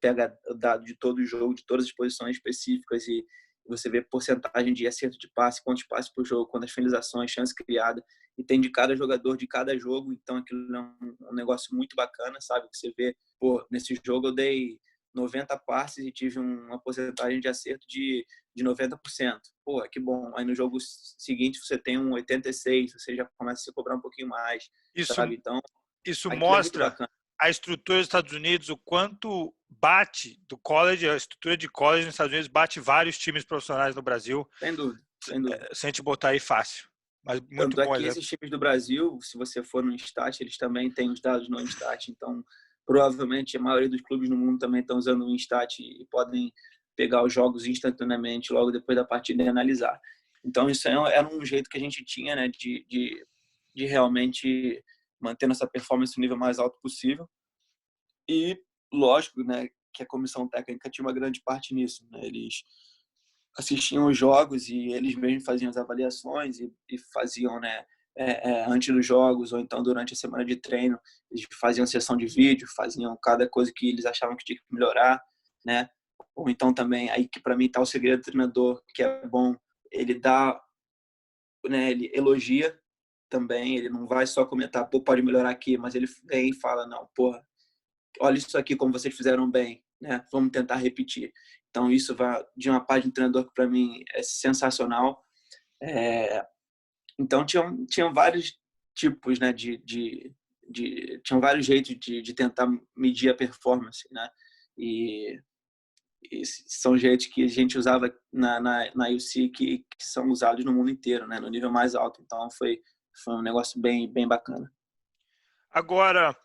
Speaker 2: pega o dado de todo o jogo, de todas as posições específicas e você vê porcentagem de acerto de passe, quantos passes por jogo, quantas finalizações, chance criada, e tem de cada jogador de cada jogo, então aquilo é um negócio muito bacana, sabe? Você vê, pô, nesse jogo eu dei 90 passes e tive uma porcentagem de acerto de 90%. Pô, que bom. Aí no jogo seguinte você tem um 86%, você já começa a se cobrar um pouquinho mais, sabe? Então,
Speaker 1: isso
Speaker 2: aquilo é muito
Speaker 1: mostra
Speaker 2: bacana.
Speaker 1: a estrutura dos Estados Unidos, o quanto bate do college, a estrutura de college nos Estados Unidos bate vários times profissionais no Brasil.
Speaker 2: Sem dúvida, sem dúvida.
Speaker 1: Se a gente botar aí fácil. Mas muito
Speaker 2: Tanto é
Speaker 1: bom
Speaker 2: que
Speaker 1: exemplo.
Speaker 2: esses times do Brasil, se você for no Instat, eles também têm os dados no Instat. Então, provavelmente a maioria dos clubes no mundo também estão usando o Instat e podem pegar os jogos instantaneamente logo depois da partida e analisar. Então, isso era um jeito que a gente tinha, né, de realmente manter nossa performance no nível mais alto possível. E, lógico, né, que a comissão técnica tinha uma grande parte nisso. Né? Eles assistiam os jogos e eles mesmos faziam as avaliações e faziam, né, antes dos jogos ou então durante a semana de treino, eles faziam sessão de vídeo, faziam cada coisa que eles achavam que tinha que melhorar. né? Ou então também, aí que para mim tá o segredo do treinador, que é bom, ele dá, né, ele elogia também, ele não vai só comentar, pô, pode melhorar aqui, mas ele vem e fala, não, porra, olha isso aqui como vocês fizeram bem, né? Vamos tentar repetir. Então isso vai de uma parte de um treinador que para mim é sensacional. Então tinham vários tipos, né, tinham vários jeitos de tentar medir a performance, né? E, e são jeitos que a gente usava na UC que são usados no mundo inteiro, né, no nível mais alto. Então foi um negócio bem bacana.
Speaker 1: Agora,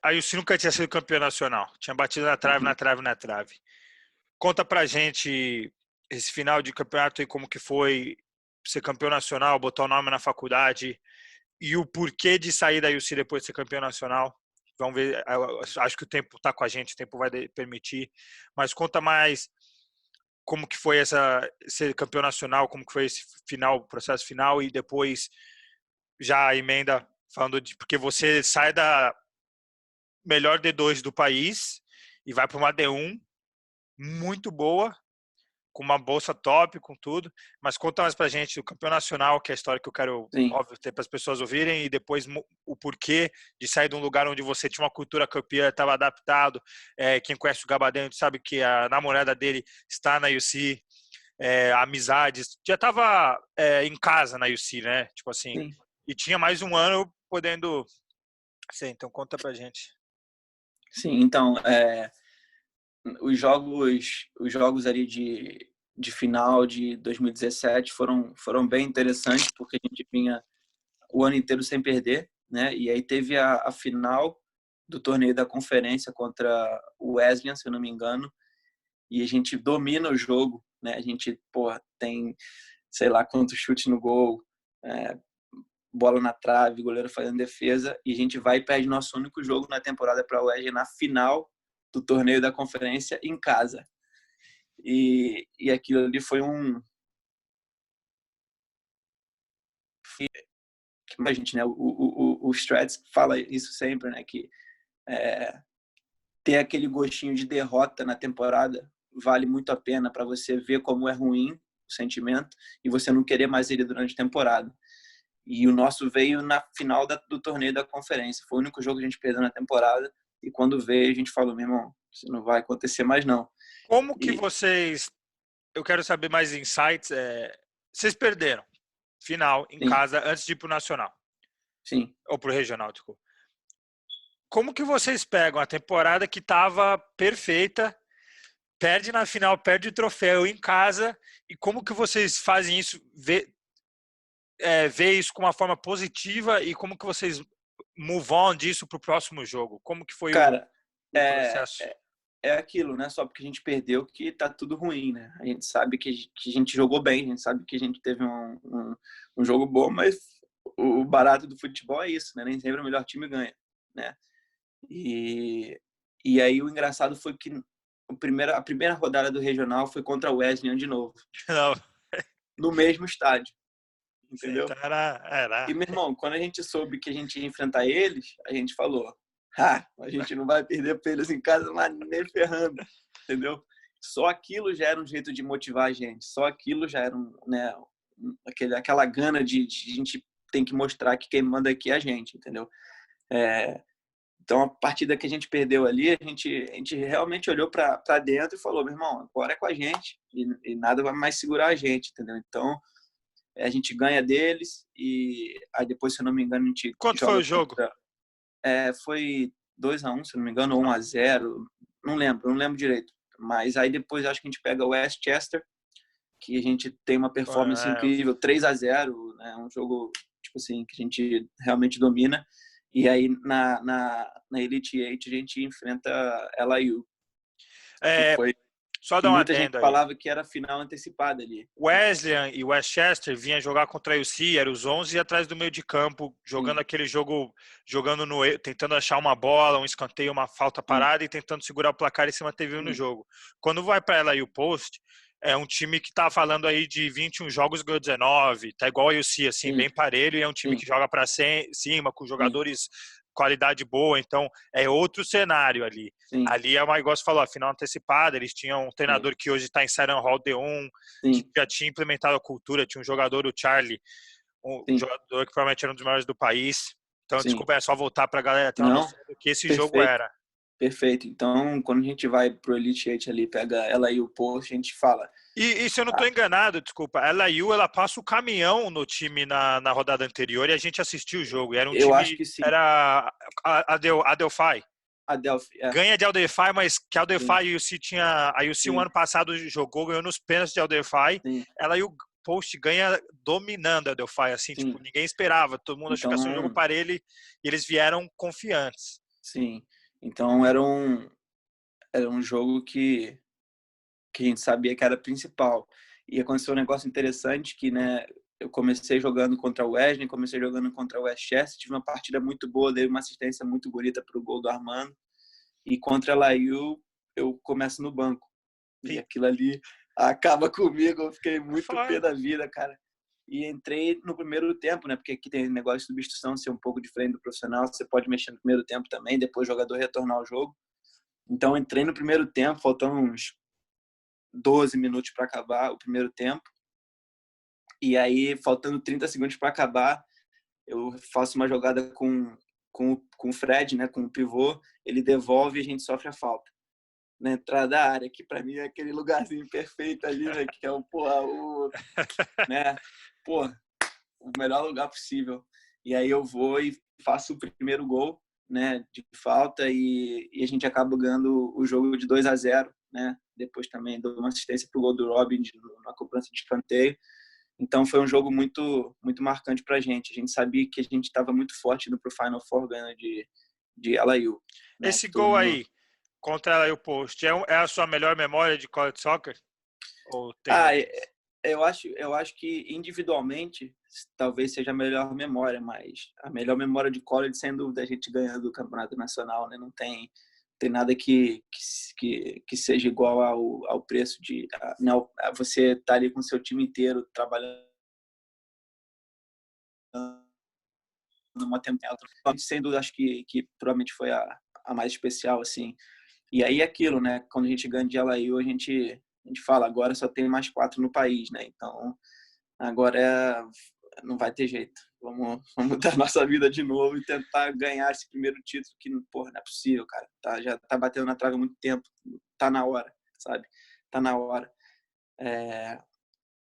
Speaker 1: a UC nunca tinha sido campeã nacional. Tinha batido na trave, na trave, na trave. Conta pra gente esse final de campeonato aí, como que foi ser campeão nacional, botar o nome na faculdade e o porquê de sair da UC depois de ser campeão nacional. Vamos ver, acho que o tempo está com a gente, o tempo vai permitir. Mas conta mais como que foi ser campeão nacional, como que foi esse final, o processo final, e depois já a emenda falando de porque você sai da melhor D2 do país e vai para uma D1 muito boa, com uma bolsa top, com tudo. Mas conta mais pra gente do campeão nacional, que é a história que eu quero,
Speaker 2: Sim.
Speaker 1: óbvio, ter para as pessoas ouvirem, e depois o porquê de sair de um lugar onde você tinha uma cultura campeã, estava adaptado. Quem conhece o Gabadão sabe que a namorada dele está na UC, amizades, já estava em casa na UC, né? Tipo assim,
Speaker 2: Sim.
Speaker 1: e tinha mais um ano podendo. Sim, então conta pra gente.
Speaker 2: Sim, então, os jogos ali de final de 2017 foram bem interessantes, porque a gente vinha o ano inteiro sem perder, né? E aí teve a final do torneio da conferência contra o Wesleyan, se eu não me engano, e a gente domina o jogo, né? A gente, porra, tem sei lá quantos chutes no gol, bola na trave, goleiro fazendo defesa, e a gente vai e perde nosso único jogo na temporada para o Wesleyan na final do torneio da conferência em casa. E aquilo ali foi a gente, né? O Strats fala isso sempre, né? Que ter aquele gostinho de derrota na temporada vale muito a pena para você ver como é ruim o sentimento e você não querer mais ele durante a temporada. E o nosso veio na final do torneio da conferência. Foi o único jogo que a gente perdeu na temporada e quando veio a gente falou, meu irmão, isso não vai acontecer mais não.
Speaker 1: Como que vocês... Eu quero saber mais insights. Vocês perderam final em casa antes de ir para o Nacional.
Speaker 2: Sim.
Speaker 1: Ou para o Regional, desculpa. Como que vocês pegam a temporada que estava perfeita, perde na final, perde o troféu em casa, e como que vocês fazem isso, ver isso com uma forma positiva, e como que vocês move on disso para o próximo jogo? Como que foi
Speaker 2: Cara,
Speaker 1: o processo?
Speaker 2: É aquilo, né? Só porque a gente perdeu que tá tudo ruim, né? A gente sabe que a gente jogou bem, a gente sabe que a gente teve um jogo bom, mas o barato do futebol é isso, né? Nem sempre o melhor time ganha, né? E aí o engraçado foi que a primeira rodada do regional foi contra o Wesleyan de novo.
Speaker 1: Não.
Speaker 2: No mesmo estádio. Entendeu?
Speaker 1: Então era...
Speaker 2: E, meu irmão, quando a gente soube que a gente ia enfrentar eles, a gente falou, a gente não vai perder para eles em casa, mas nem ferrando, entendeu? Só aquilo já era um jeito de motivar a gente, só aquilo já era né, aquela gana de a gente tem que mostrar que quem manda aqui é a gente, entendeu? Então, a partida que a gente perdeu ali, a gente realmente olhou para dentro e falou, meu irmão, agora é com a gente e nada vai mais segurar a gente, entendeu? Então, a gente ganha deles e aí depois, se eu não me engano, a gente
Speaker 1: Quanto
Speaker 2: joga
Speaker 1: foi o jogo?
Speaker 2: foi 2-1, se eu não me engano, ou 1-0, não lembro direito. Mas aí depois acho que a gente pega o Westchester, que a gente tem uma performance incrível, 3-0, né? Um jogo tipo assim que a gente realmente domina. E aí na Elite 8 a gente enfrenta LIU, que foi
Speaker 1: só
Speaker 2: que
Speaker 1: dar um
Speaker 2: muita gente
Speaker 1: adendo aí.
Speaker 2: falava que era a final antecipada ali.
Speaker 1: Wesleyan e Westchester vinham jogar contra a UC, eram os 11 e atrás do meio de campo, jogando aquele jogo, tentando achar uma bola, um escanteio, uma falta parada e tentando segurar o placar e se manter vivo no jogo. Quando vai para ela e o Post, é um time que tá falando aí de 21 jogos, ganhou 19, tá igual a UC, assim, bem parelho, e é um time que joga para cima, com jogadores qualidade boa, então é outro cenário ali.
Speaker 2: Sim,
Speaker 1: Ali é uma, igual você falou, a final antecipada, eles tinham um
Speaker 2: sim,
Speaker 1: treinador que hoje está em Siren Hall D1, que
Speaker 2: sim,
Speaker 1: já tinha implementado a cultura, tinha um jogador, o Charlie, um
Speaker 2: sim,
Speaker 1: jogador que provavelmente era um dos maiores do país. Então,
Speaker 2: sim.
Speaker 1: desculpa, é só voltar para a galera ter uma
Speaker 2: Não,
Speaker 1: noção do que esse jogo
Speaker 2: perfeito,
Speaker 1: era.
Speaker 2: perfeito. Então, quando a gente vai pro Elite Eight ali, pega ela e o Post, a gente fala,
Speaker 1: E se eu não estou
Speaker 2: ah,
Speaker 1: enganado, desculpa, a LAU, ela passa o caminhão no time na rodada anterior e a gente assistiu o jogo. E era um
Speaker 2: eu acho
Speaker 1: time,
Speaker 2: que sim,
Speaker 1: era a Delphi.
Speaker 2: a Delphi,
Speaker 1: Ganha de Alderfy, mas que a Alderfy
Speaker 2: sim,
Speaker 1: e o UC tinha. A UC um
Speaker 2: sim,
Speaker 1: ano passado jogou, ganhou nos pênaltis de Alderfy.
Speaker 2: sim,
Speaker 1: Ela e o Post ganha dominando a Alderfy, assim, tipo,
Speaker 2: sim.
Speaker 1: ninguém esperava. Todo mundo achou que ia ser um jogo
Speaker 2: Então,
Speaker 1: parelho e eles vieram confiantes.
Speaker 2: sim. Então era um jogo que a gente sabia que era principal. E aconteceu um negócio interessante que, né, eu comecei jogando contra o Wesley, comecei jogando contra o Westchester, tive uma partida muito boa, dei uma assistência muito bonita para o gol do Armando. E contra a Laú, eu começo no banco. E
Speaker 1: E
Speaker 2: aquilo ali acaba comigo, eu fiquei muito pé
Speaker 1: foi.
Speaker 2: da vida, cara. E entrei no primeiro tempo, né? Porque aqui tem negócio de substituição, ser um pouco diferente do profissional, você pode mexer no primeiro tempo também, depois o jogador retornar ao jogo. Então entrei no primeiro tempo, faltando uns 12 minutos para acabar o primeiro tempo. E aí, faltando 30 segundos para acabar, eu faço uma jogada com o Fred, né, com o pivô, ele devolve e a gente sofre a falta. Na entrada da área, que para mim é aquele lugarzinho perfeito ali, né, que é né, porra, o melhor lugar possível. E aí eu vou e faço o primeiro gol, né, de falta e a gente acaba ganhando o jogo de 2-0, né? Depois também dou uma assistência pro gol do Robin na cobrança de escanteio. Então foi um jogo muito marcante pra gente. A gente sabia que a gente estava muito forte indo pro Final Four ganhando de LSU, né?
Speaker 1: Esse
Speaker 2: Que todo
Speaker 1: gol
Speaker 2: mundo.
Speaker 1: aí, contra o Post, é a sua melhor memória de college soccer? Ou tem
Speaker 2: Ah,
Speaker 1: outras?
Speaker 2: eu acho que individualmente talvez seja a melhor memória, mas a melhor memória de college, sem dúvida, é a gente ganhando o campeonato nacional, né? Não tem nada que seja igual ao preço de não, você estar tá ali com o seu time inteiro trabalhando numa temporada. Sem dúvida, acho que provavelmente foi a mais especial, assim. E aí aquilo, né? Quando a gente ganha de LAU, a gente fala, agora só tem mais 4 no país, né? Então, agora não vai ter jeito. Vamos dar nossa vida de novo e tentar ganhar esse primeiro título que, porra, não é possível, cara. Já tá batendo na trave há muito tempo. Tá na hora, sabe? Tá na hora.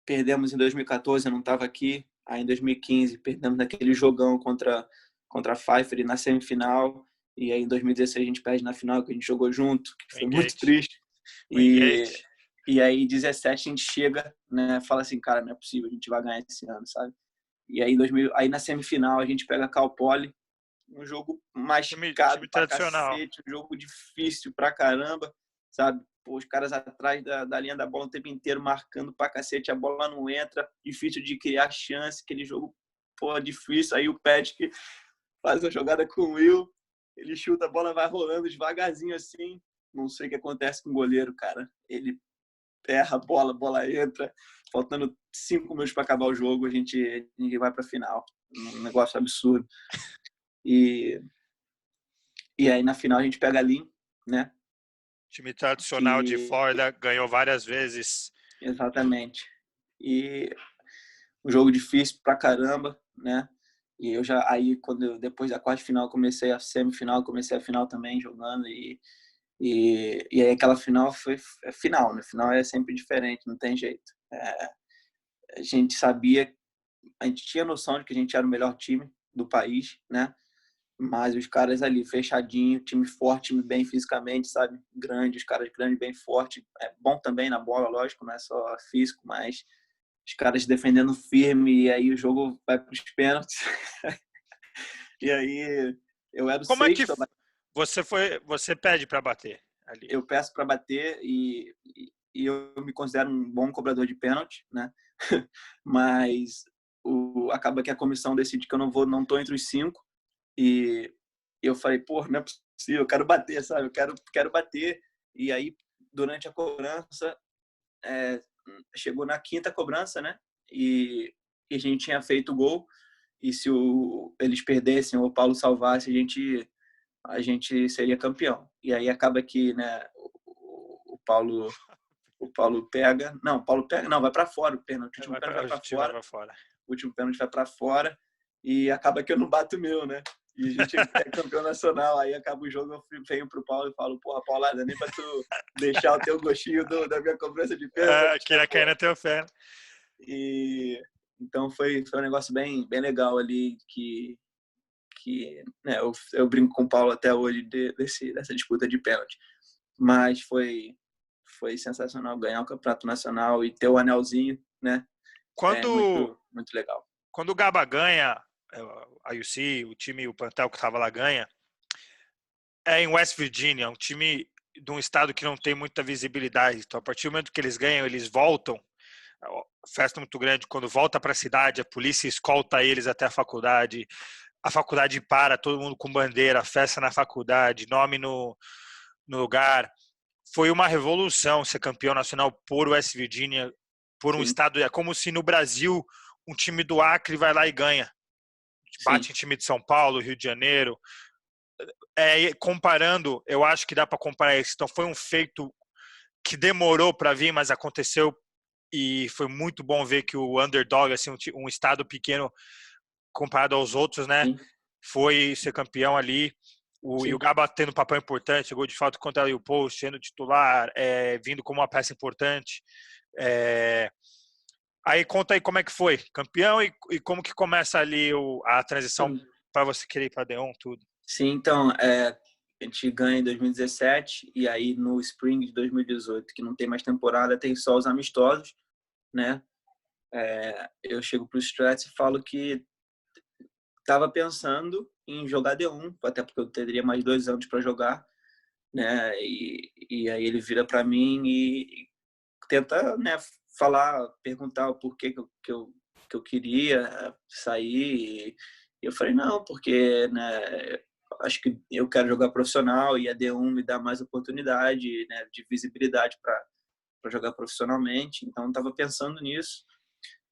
Speaker 2: Perdemos em 2014, eu não estava aqui. Aí em 2015 perdemos naquele jogão contra a Pfeiffer na semifinal. E aí em 2016 a gente perde na final, que a gente jogou junto, que
Speaker 1: O
Speaker 2: foi muito
Speaker 1: Engate.
Speaker 2: triste.
Speaker 1: O
Speaker 2: E,
Speaker 1: Engate.
Speaker 2: e aí em 17 a gente chega, né, fala assim, cara, não é possível, a gente vai ganhar esse ano, sabe? E aí, aí na semifinal a gente pega a Cal Poly, um jogo
Speaker 1: Time
Speaker 2: mascado pra
Speaker 1: tradicional.
Speaker 2: cacete, um jogo difícil pra caramba, sabe? Pô, os caras atrás da linha da bola o tempo inteiro marcando pra cacete, a bola não entra, difícil de criar chance, aquele jogo, pô, difícil. Aí o Patrick faz uma jogada com o Will, ele chuta, a bola vai rolando devagarzinho assim, não sei o que acontece com o goleiro, cara. Ele erra a bola entra, faltando 5 minutos para acabar o jogo, a gente vai para a final. Um negócio absurdo. E, e aí na final a gente pega a Lin, né?
Speaker 1: Time tradicional de
Speaker 2: Que
Speaker 1: Flórida, ganhou várias vezes.
Speaker 2: exatamente. E um jogo difícil pra caramba, né? E eu já aí depois da quarta final comecei a semifinal, comecei a final também jogando e aí aquela final foi final, né? Final é sempre diferente, não tem jeito. A gente sabia, a gente tinha noção de que a gente era o melhor time do país, né? Mas os caras ali, fechadinho, time forte, time bem fisicamente, sabe? Grande, os caras grandes, bem forte. É bom também na bola, lógico, não é só físico, mas os caras defendendo firme e aí o jogo vai para os pênaltis. E aí eu era o
Speaker 1: Como é que
Speaker 2: sexto,
Speaker 1: você pede para bater ali?
Speaker 2: eu peço para bater e eu me considero um bom cobrador de pênalti, né? Mas acaba que a comissão decide que eu não tô entre os 5 e eu falei, pô, não é possível, eu quero bater, sabe? Eu quero bater. E aí, durante a cobrança, chegou na quinta cobrança, né? E a gente tinha feito o gol e se eles perdessem ou o Paulo salvasse, a gente seria campeão. E aí acaba que, né, o Paulo pega, não, o Paulo pega, não, vai para fora o pênalti, o último pênalti vai para fora. O último pênalti vai para fora e acaba que eu não bato o meu, né? E a gente é campeão nacional, aí acaba o jogo, eu venho pro Paulo e falo, porra, Paulada, nem pra tu deixar o teu gostinho da minha cobrança de pênalti.
Speaker 1: Queria cair na teu fé.
Speaker 2: E então foi um negócio bem legal ali que né, eu brinco com o Paulo até hoje dessa disputa de pênalti. Mas foi sensacional ganhar o campeonato nacional e ter o anelzinho, né? É
Speaker 1: Quando
Speaker 2: muito legal.
Speaker 1: Quando o Gaba ganha, a UC, o time, o plantel que estava lá ganha, é em West Virginia, um time de um estado que não tem muita visibilidade. Então, a partir do momento que eles ganham, eles voltam. Festa muito grande. Quando volta para a cidade, a polícia escolta eles até a faculdade para, todo mundo com bandeira, festa na faculdade, nome no lugar. Foi uma revolução ser campeão nacional por West Virginia, por um estado. É como se no Brasil um time do Acre vai lá e ganha. Bate em time de São Paulo, Rio de Janeiro. Comparando, eu acho que dá para comparar isso. Então foi um feito que demorou para vir, mas aconteceu e foi muito bom ver que o underdog, assim, um estado pequeno comparado aos outros, né, foi ser campeão ali. E o Gaba tendo um papel importante, gol de falta contra o Post, sendo titular, vindo como uma peça importante. Aí conta aí como é que foi, campeão, e como que começa ali a transição para você querer ir para D1, tudo.
Speaker 2: Sim, então, a gente ganha em 2017 e aí no Spring de 2018, que não tem mais temporada, tem só os amistosos, né? Eu chego pro Strats e falo que estava pensando em jogar D1, até porque eu teria mais 2 anos para jogar, né? E aí ele vira para mim e tenta, né, perguntar o porquê que eu queria sair. E eu falei, não, porque, né, acho que eu quero jogar profissional e a D1 me dá mais oportunidade, né, de visibilidade para jogar profissionalmente. Então, eu estava pensando nisso.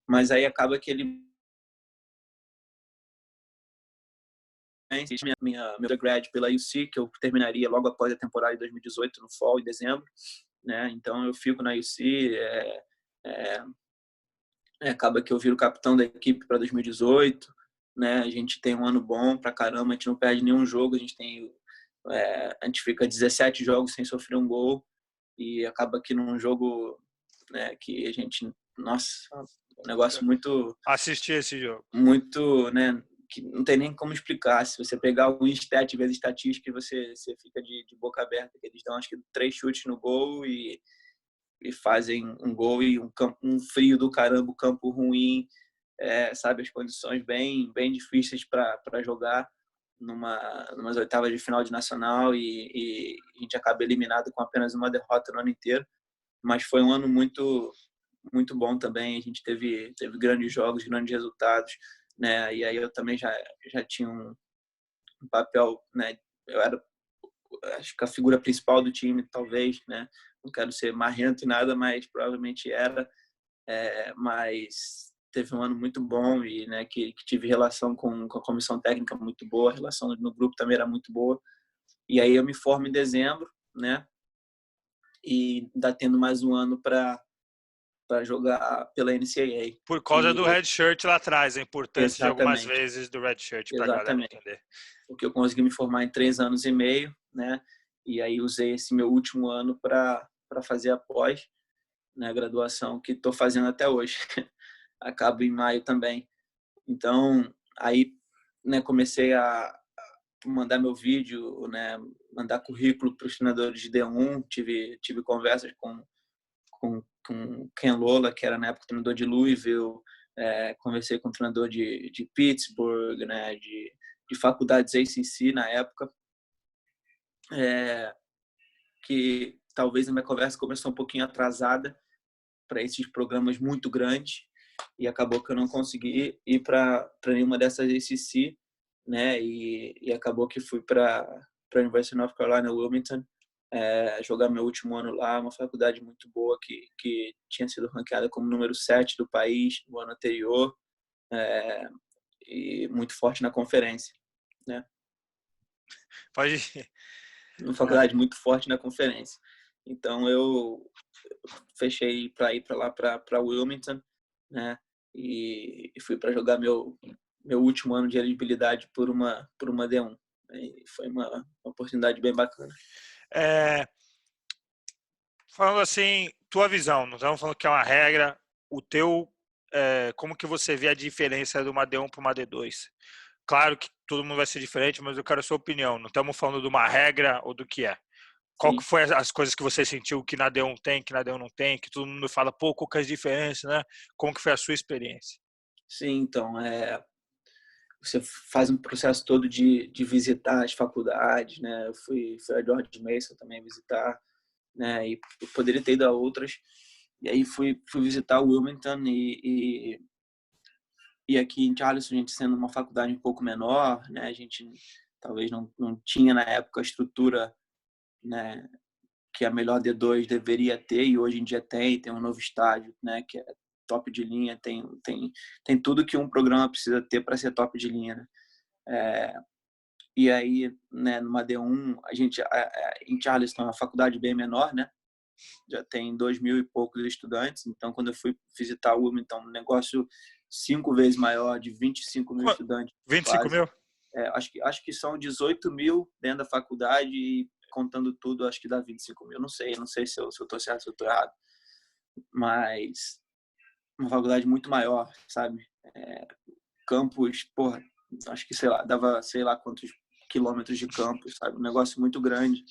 Speaker 2: Mas aí acaba que ele meu undergrad pela UC, que eu terminaria logo após a temporada de 2018, no fall, em dezembro, né? Então eu fico na UC, acaba que eu viro capitão da equipe para 2018, né? A gente tem um ano bom pra caramba, a gente não perde nenhum jogo, a gente fica 17 jogos sem sofrer um gol e acaba que num jogo, né, que a gente, nossa, um negócio muito
Speaker 1: assistir esse jogo,
Speaker 2: muito, né, que não tem nem como explicar. Se você pegar o stat vezes estatística, você fica de boca aberta. Eles dão acho que 3 chutes no gol e fazem um gol e um frio do caramba, o campo ruim, sabe, as condições bem difíceis para jogar numas oitavas de final de nacional e a gente acaba eliminado com apenas uma derrota no ano inteiro. Mas foi um ano muito bom também. A gente teve grandes jogos, grandes resultados, né? E aí eu também já tinha um papel, né? Eu era, acho que a figura principal do time, talvez, né? Não quero ser marrento e nada, mas provavelmente era. Mas teve um ano muito bom e, né, que tive relação com a comissão técnica muito boa, a relação no grupo também era muito boa. E aí eu me formo em dezembro, né? E ainda tendo mais um ano para jogar pela NCAA.
Speaker 1: Por causa do red shirt lá atrás, a importância de algumas vezes do red shirt para a galera entender.
Speaker 2: Porque eu consegui me formar em 3 anos e meio, né? E aí usei esse meu último ano para fazer a pós, né, graduação, que estou fazendo até hoje. Acabo em maio também. Então, aí, né, comecei a mandar meu vídeo, né, mandar currículo para os treinadores de D1. Tive conversas com Ken Lola, que era na época treinador de Louisville, conversei com o treinador de Pittsburgh, né, de faculdades ACC na época, que talvez a minha conversa começou um pouquinho atrasada para esses programas muito grandes e acabou que eu não consegui ir para nenhuma dessas ACC, né, e acabou que fui para a University of North Carolina, Wilmington, jogar meu último ano lá, uma faculdade muito boa que tinha sido ranqueada como número 7 do país no ano anterior, e muito forte na conferência, né?
Speaker 1: Pode ir.
Speaker 2: Uma faculdade muito forte na conferência. Então eu fechei para ir para lá para Wilmington, né? E fui para jogar meu último ano de elegibilidade por uma D1. E foi uma oportunidade bem bacana.
Speaker 1: Falando assim, tua visão, não estamos falando que é uma regra, o teu, como que você vê a diferença de uma D1 para uma D2? Claro que todo mundo vai ser diferente, mas eu quero a sua opinião. Não estamos falando de uma regra ou do que é. Qual que
Speaker 2: Sim.
Speaker 1: foi as coisas que você sentiu que na D1 tem, que na D1 não tem, que todo mundo fala, pô, qual que é a diferença, né? Como que foi a sua experiência?
Speaker 2: Sim, então, você faz um processo todo de visitar as faculdades, né? Eu fui a George Mason também visitar, né? E eu poderia ter ido a outras. E aí fui visitar o Wilmington e aqui em Charleston, a gente sendo uma faculdade um pouco menor, né? A gente talvez não tinha na época a estrutura, né, que a melhor D2 deveria ter, e hoje em dia tem um novo estádio, né, que é top de linha, tem tudo que um programa precisa ter para ser top de linha, né? E aí, né, numa D1, a gente em Charleston é uma faculdade bem menor, né? Já tem 2.000 e poucos estudantes, então quando eu fui visitar o Wilmington, um negócio 5 vezes maior, de 25.000 estudantes
Speaker 1: 25
Speaker 2: quase.
Speaker 1: mil?
Speaker 2: Acho que são 18.000 dentro da faculdade e contando tudo, acho que dá 25.000. Não sei se eu estou certo, se eu estou errado. Mas uma faculdade muito maior, sabe? Campus, porra, acho que, sei lá, dava sei lá quantos quilômetros de campus, sabe? Um negócio muito grande.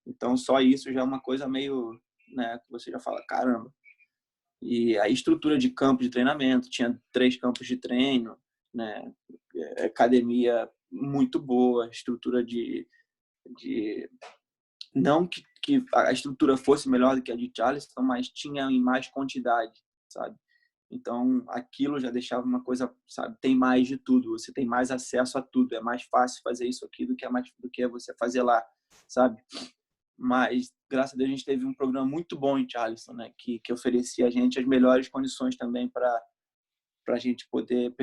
Speaker 2: Então, só isso já é uma coisa meio, né, que você já fala, caramba. E a estrutura de campo de treinamento, tinha 3 campos de treino, né? Academia muito boa, estrutura de não que a estrutura fosse melhor do que a de Charleston, mas tinha em mais quantidade, sabe? Então, aquilo já deixava uma coisa, sabe? Tem mais de tudo, você tem mais acesso a tudo, é mais fácil fazer isso aqui do que você fazer lá, sabe? Mas, graças a Deus, a gente teve um programa muito bom em Charleston, né? Que oferecia a gente as melhores condições também para a gente poder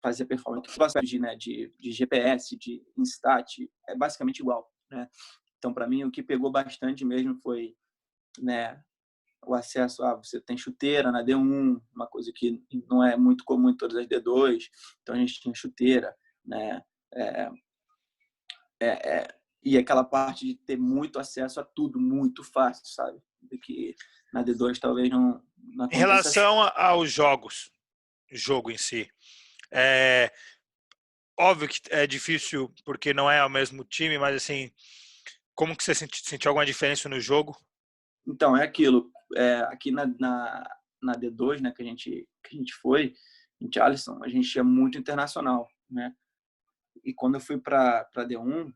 Speaker 2: fazer performance. De GPS, de Instat, é basicamente igual, né? Então, para mim, o que pegou bastante mesmo foi, né, o acesso a você tem chuteira na D1, uma coisa que não é muito comum em todas as D2, então a gente tinha chuteira, né? É, e aquela parte de ter muito acesso a tudo, muito fácil, sabe? Do que na D2 talvez não
Speaker 1: Em
Speaker 2: aconteça assim.
Speaker 1: relação aos jogos, o jogo em si, é óbvio que é difícil porque não é o mesmo time, mas assim, como que você sentiu alguma diferença no jogo?
Speaker 2: Então, é aquilo. Aqui na D2, né, que a gente foi, em Charleston, a gente é muito internacional, né? E quando eu fui para D1,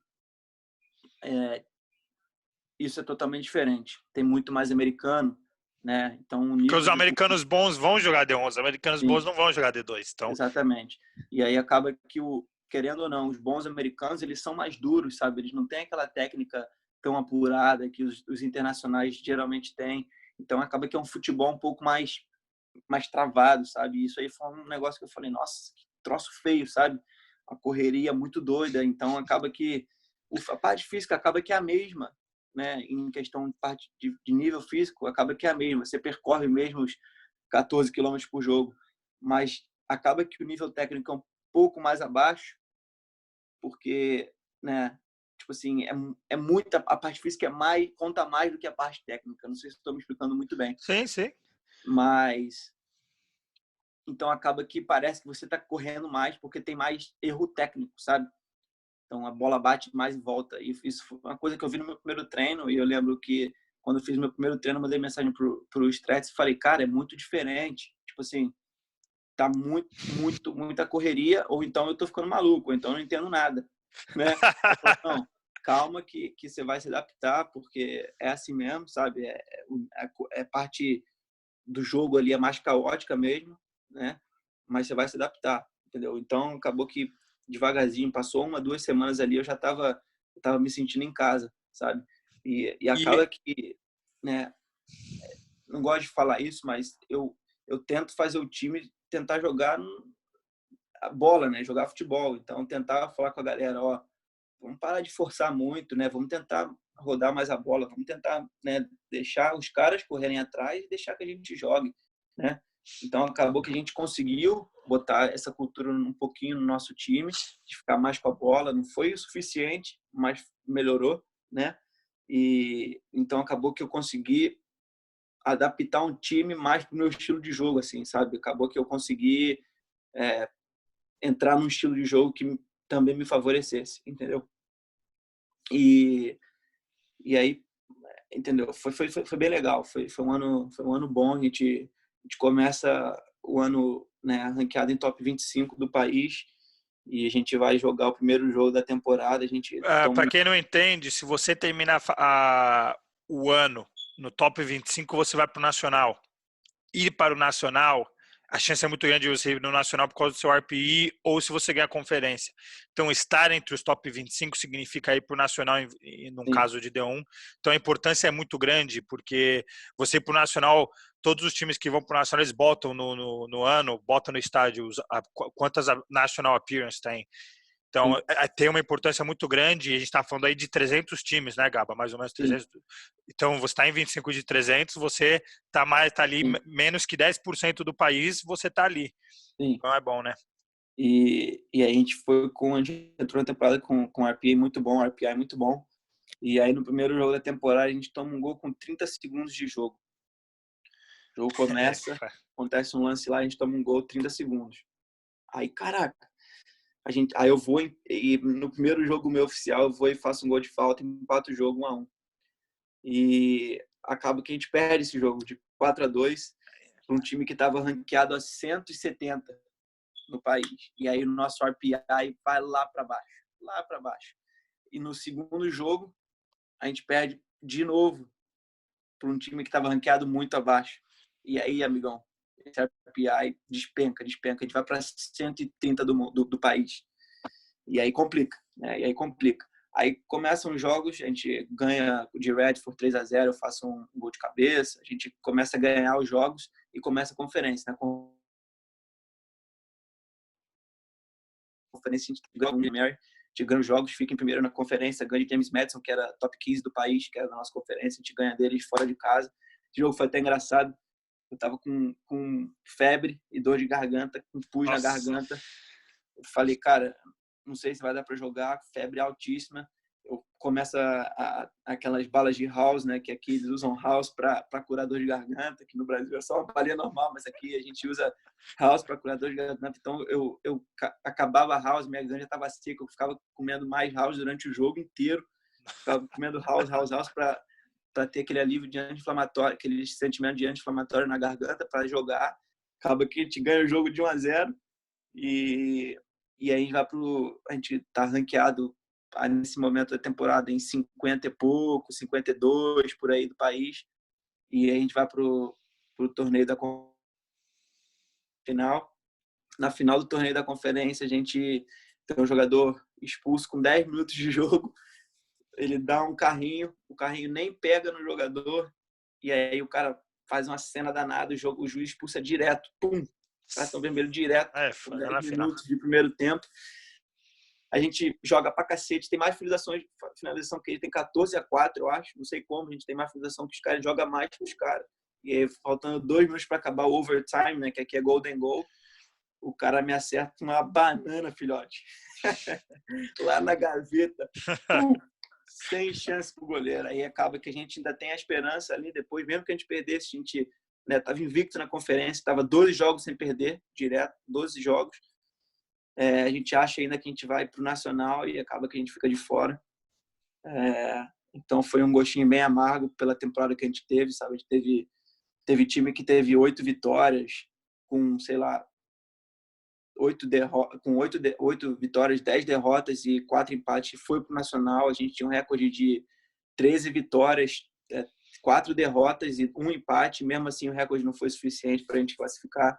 Speaker 2: isso é totalmente diferente. Tem muito mais americano, né? Então, o
Speaker 1: Porque os
Speaker 2: nível de
Speaker 1: americanos bons vão jogar D11, os americanos bons
Speaker 2: sim,
Speaker 1: não vão jogar D2. Então,
Speaker 2: exatamente. E aí acaba que querendo ou não, os bons americanos, eles são mais duros, sabe? Eles não têm aquela técnica tão apurada que os internacionais geralmente têm. Então acaba que é um futebol um pouco mais travado, sabe? Isso aí foi um negócio que eu falei, nossa, que troço feio, sabe? A correria muito doida, então acaba que a parte física acaba que é a mesma, né? Em questão de parte de nível físico, acaba que é a mesma. Você percorre mesmo os 14 quilômetros por jogo, mas acaba que o nível técnico é um pouco mais abaixo, porque, né? Tipo assim, é muita a parte física conta mais do que a parte técnica. Não sei se estou me explicando muito bem,
Speaker 1: sim, sim.
Speaker 2: mas então acaba que parece que você está correndo mais porque tem mais erro técnico, sabe? Então a bola bate mais em volta. E isso foi uma coisa que eu vi no meu primeiro treino. E eu lembro que quando eu fiz meu primeiro treino, eu mandei mensagem pro Stretch e falei, cara, é muito diferente. Tipo assim, tá muita correria, ou então eu tô ficando maluco, ou então eu não entendo nada, né? Eu falei, não, calma que você vai se adaptar, porque é assim mesmo, sabe? É parte do jogo ali, é mais caótica mesmo, né? Mas você vai se adaptar, entendeu? Então, acabou que devagarzinho, passou 1, 2 semanas ali, eu tava me sentindo em casa, sabe? E
Speaker 1: E
Speaker 2: acaba que, né? Não gosto de falar isso, mas eu eu tento fazer o time tentar jogar a bola, né? Jogar futebol. Então, tentar falar com a galera, ó, vamos parar de forçar muito, né? Vamos tentar rodar mais a bola, vamos tentar, né, deixar os caras correrem atrás e deixar que a gente jogue, né? Então, acabou que a gente conseguiu botar essa cultura um pouquinho no nosso time, de ficar mais com a bola. Não foi o suficiente, mas melhorou, né? E então acabou que eu consegui adaptar um time mais pro meu estilo de jogo, assim, sabe? Acabou que eu consegui entrar num estilo de jogo que também me favorecesse, entendeu? E, e aí, entendeu? Foi bem legal. Foi um ano bom. A gente começa o ano, né, ranqueado em top 25 do país e a gente vai jogar o primeiro jogo da temporada. A gente toma
Speaker 1: Para quem não entende, se você terminar o ano no top 25, você vai para o Nacional. Ir para o Nacional, a chance é muito grande de você ir no Nacional por causa do seu RPI ou se você ganhar a conferência. Então, estar entre os top 25 significa ir para o Nacional num
Speaker 2: sim,
Speaker 1: caso de D1. Então, a importância é muito grande, porque você ir para o Nacional, todos os times que vão para o Nacional, eles botam no ano, botam no estádio quantas National Appearance tem. Então,
Speaker 2: sim,
Speaker 1: tem uma importância muito grande, e a gente está falando aí de 300 times, né, Gaba? Mais ou menos
Speaker 2: sim,
Speaker 1: 300. Então, você está em 25 de 300, você está ali,
Speaker 2: sim,
Speaker 1: menos que 10% do país, você está ali.
Speaker 2: sim.
Speaker 1: Então, é bom, né?
Speaker 2: E aí a gente entrou na temporada com um RPI muito bom, RPI muito bom. E aí no primeiro jogo da temporada a gente toma um gol com 30 segundos de jogo. O jogo começa, acontece um lance lá, a gente toma um gol 30 segundos. Aí, caraca, aí eu vou e no primeiro jogo meu oficial eu vou e faço um gol de falta e empato o jogo 1-1. E acaba que a gente perde esse jogo de 4-2 para um time que estava ranqueado a 170 no país. E aí o nosso RPI vai lá para baixo, lá para baixo. E no segundo jogo a gente perde de novo para um time que estava ranqueado muito abaixo. E aí, amigão, esse RPI despenca. A gente vai para 130 do país. E aí complica, né? Aí começam os jogos, a gente ganha de Red por 3-0, eu faço um gol de cabeça, a gente começa a ganhar os jogos e começa a conferência, né? Conferência a gente ganha o Mary, a gente ganha os jogos, fica em primeiro na conferência, ganha de James Madison, que era top 15 do país, que era da nossa conferência, a gente ganha deles fora de casa. Esse jogo foi até engraçado, eu tava com febre e dor de garganta, com pus na
Speaker 1: Nossa.
Speaker 2: garganta. Eu falei, cara, não sei se vai dar para jogar, febre altíssima. Eu começo aquelas balas de house, né? Que aqui eles usam house para curar dor de garganta, que no Brasil é só uma balinha normal, mas aqui a gente usa house para curar dor de garganta. Então eu acabava a house, minha garganta já estava seca, eu ficava comendo mais house durante o jogo inteiro. Ficava comendo house para ter aquele alívio de anti-inflamatório, aquele sentimento de anti-inflamatório na garganta para jogar. Acaba que a gente ganha o jogo de 1-0 e aí a gente vai a gente tá ranqueado nesse momento da temporada em 50 e pouco, 52 por aí do país. E aí a gente vai pro torneio da final. Na final do torneio da conferência, a gente tem um jogador expulso com 10 minutos de jogo. Ele dá um carrinho, o carrinho nem pega no jogador, e aí o cara faz uma cena danada, o juiz expulsa direto, pum, cartão vermelho direto, com
Speaker 1: Foi
Speaker 2: 10
Speaker 1: na final.
Speaker 2: minutos de primeiro tempo. A gente joga pra cacete, tem mais finalização que ele, tem 14-4, eu acho, não sei como, a gente tem mais finalização que os caras, joga mais que os caras. E aí, faltando 2 minutos para acabar o overtime, né, que aqui é golden goal, o cara me acerta uma banana, filhote. Lá na gaveta. Sem chance pro goleiro. Aí acaba que a gente ainda tem a esperança ali, depois, mesmo que a gente perdesse, a gente, né, tava invicto na conferência, tava 12 jogos sem perder, direto, 12 jogos. A gente acha ainda que a gente vai pro Nacional e acaba que a gente fica de fora. Então foi um gostinho bem amargo pela temporada que a gente teve, sabe? A gente teve time que teve 8 vitórias, com, sei lá, 8 vitórias, 10 derrotas e 4 empates, foi pro Nacional. A gente tinha um recorde de 13 vitórias, 4 derrotas e 1 empate. Mesmo assim, o recorde não foi suficiente para a gente classificar.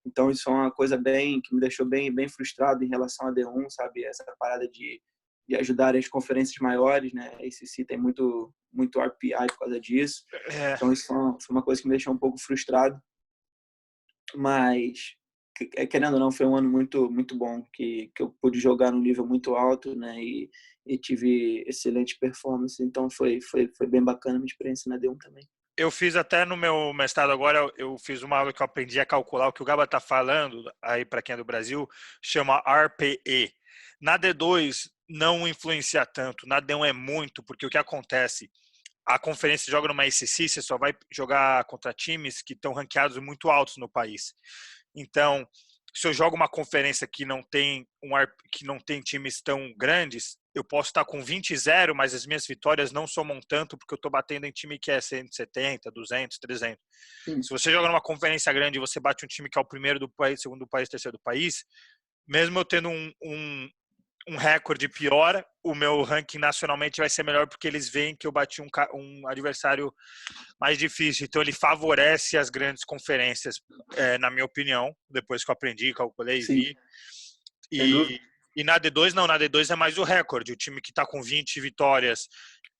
Speaker 2: Então, isso é uma coisa que me deixou bem frustrado em relação a D1, sabe? Essa parada de ajudar as conferências maiores, né? A ACC tem muito RPI por causa disso. Então, isso foi uma coisa que me deixou um pouco frustrado. mas querendo ou não, foi um ano muito muito bom que eu pude jogar num nível muito alto, né? E tive excelente performance, então foi bem bacana a minha experiência na D1 também.
Speaker 1: Eu fiz até no meu mestrado agora, eu fiz uma aula que eu aprendi a calcular o que o Gaba está falando, aí para quem é do Brasil, chama RPE. Na D2 não influencia tanto, na D1 é muito, porque o que acontece, a conferência joga numa ACC, você só vai jogar contra times que estão ranqueados muito altos no país. Então, se eu jogo uma conferência que não tem que não tem times tão grandes, eu posso estar com 20-0, mas as minhas vitórias não somam tanto porque eu estou batendo em time que é 170, 200, 300.
Speaker 2: Sim.
Speaker 1: Se você joga numa conferência grande e você bate um time que é o primeiro do país, segundo do país, terceiro do país, mesmo eu tendo um recorde pior, o meu ranking nacionalmente vai ser melhor porque eles veem que eu bati um adversário mais difícil. Então ele favorece as grandes conferências, na minha opinião, depois que eu aprendi, calculei e
Speaker 2: Sim.
Speaker 1: vi. E na D2 não, na D2 é mais o recorde. O time que está com 20 vitórias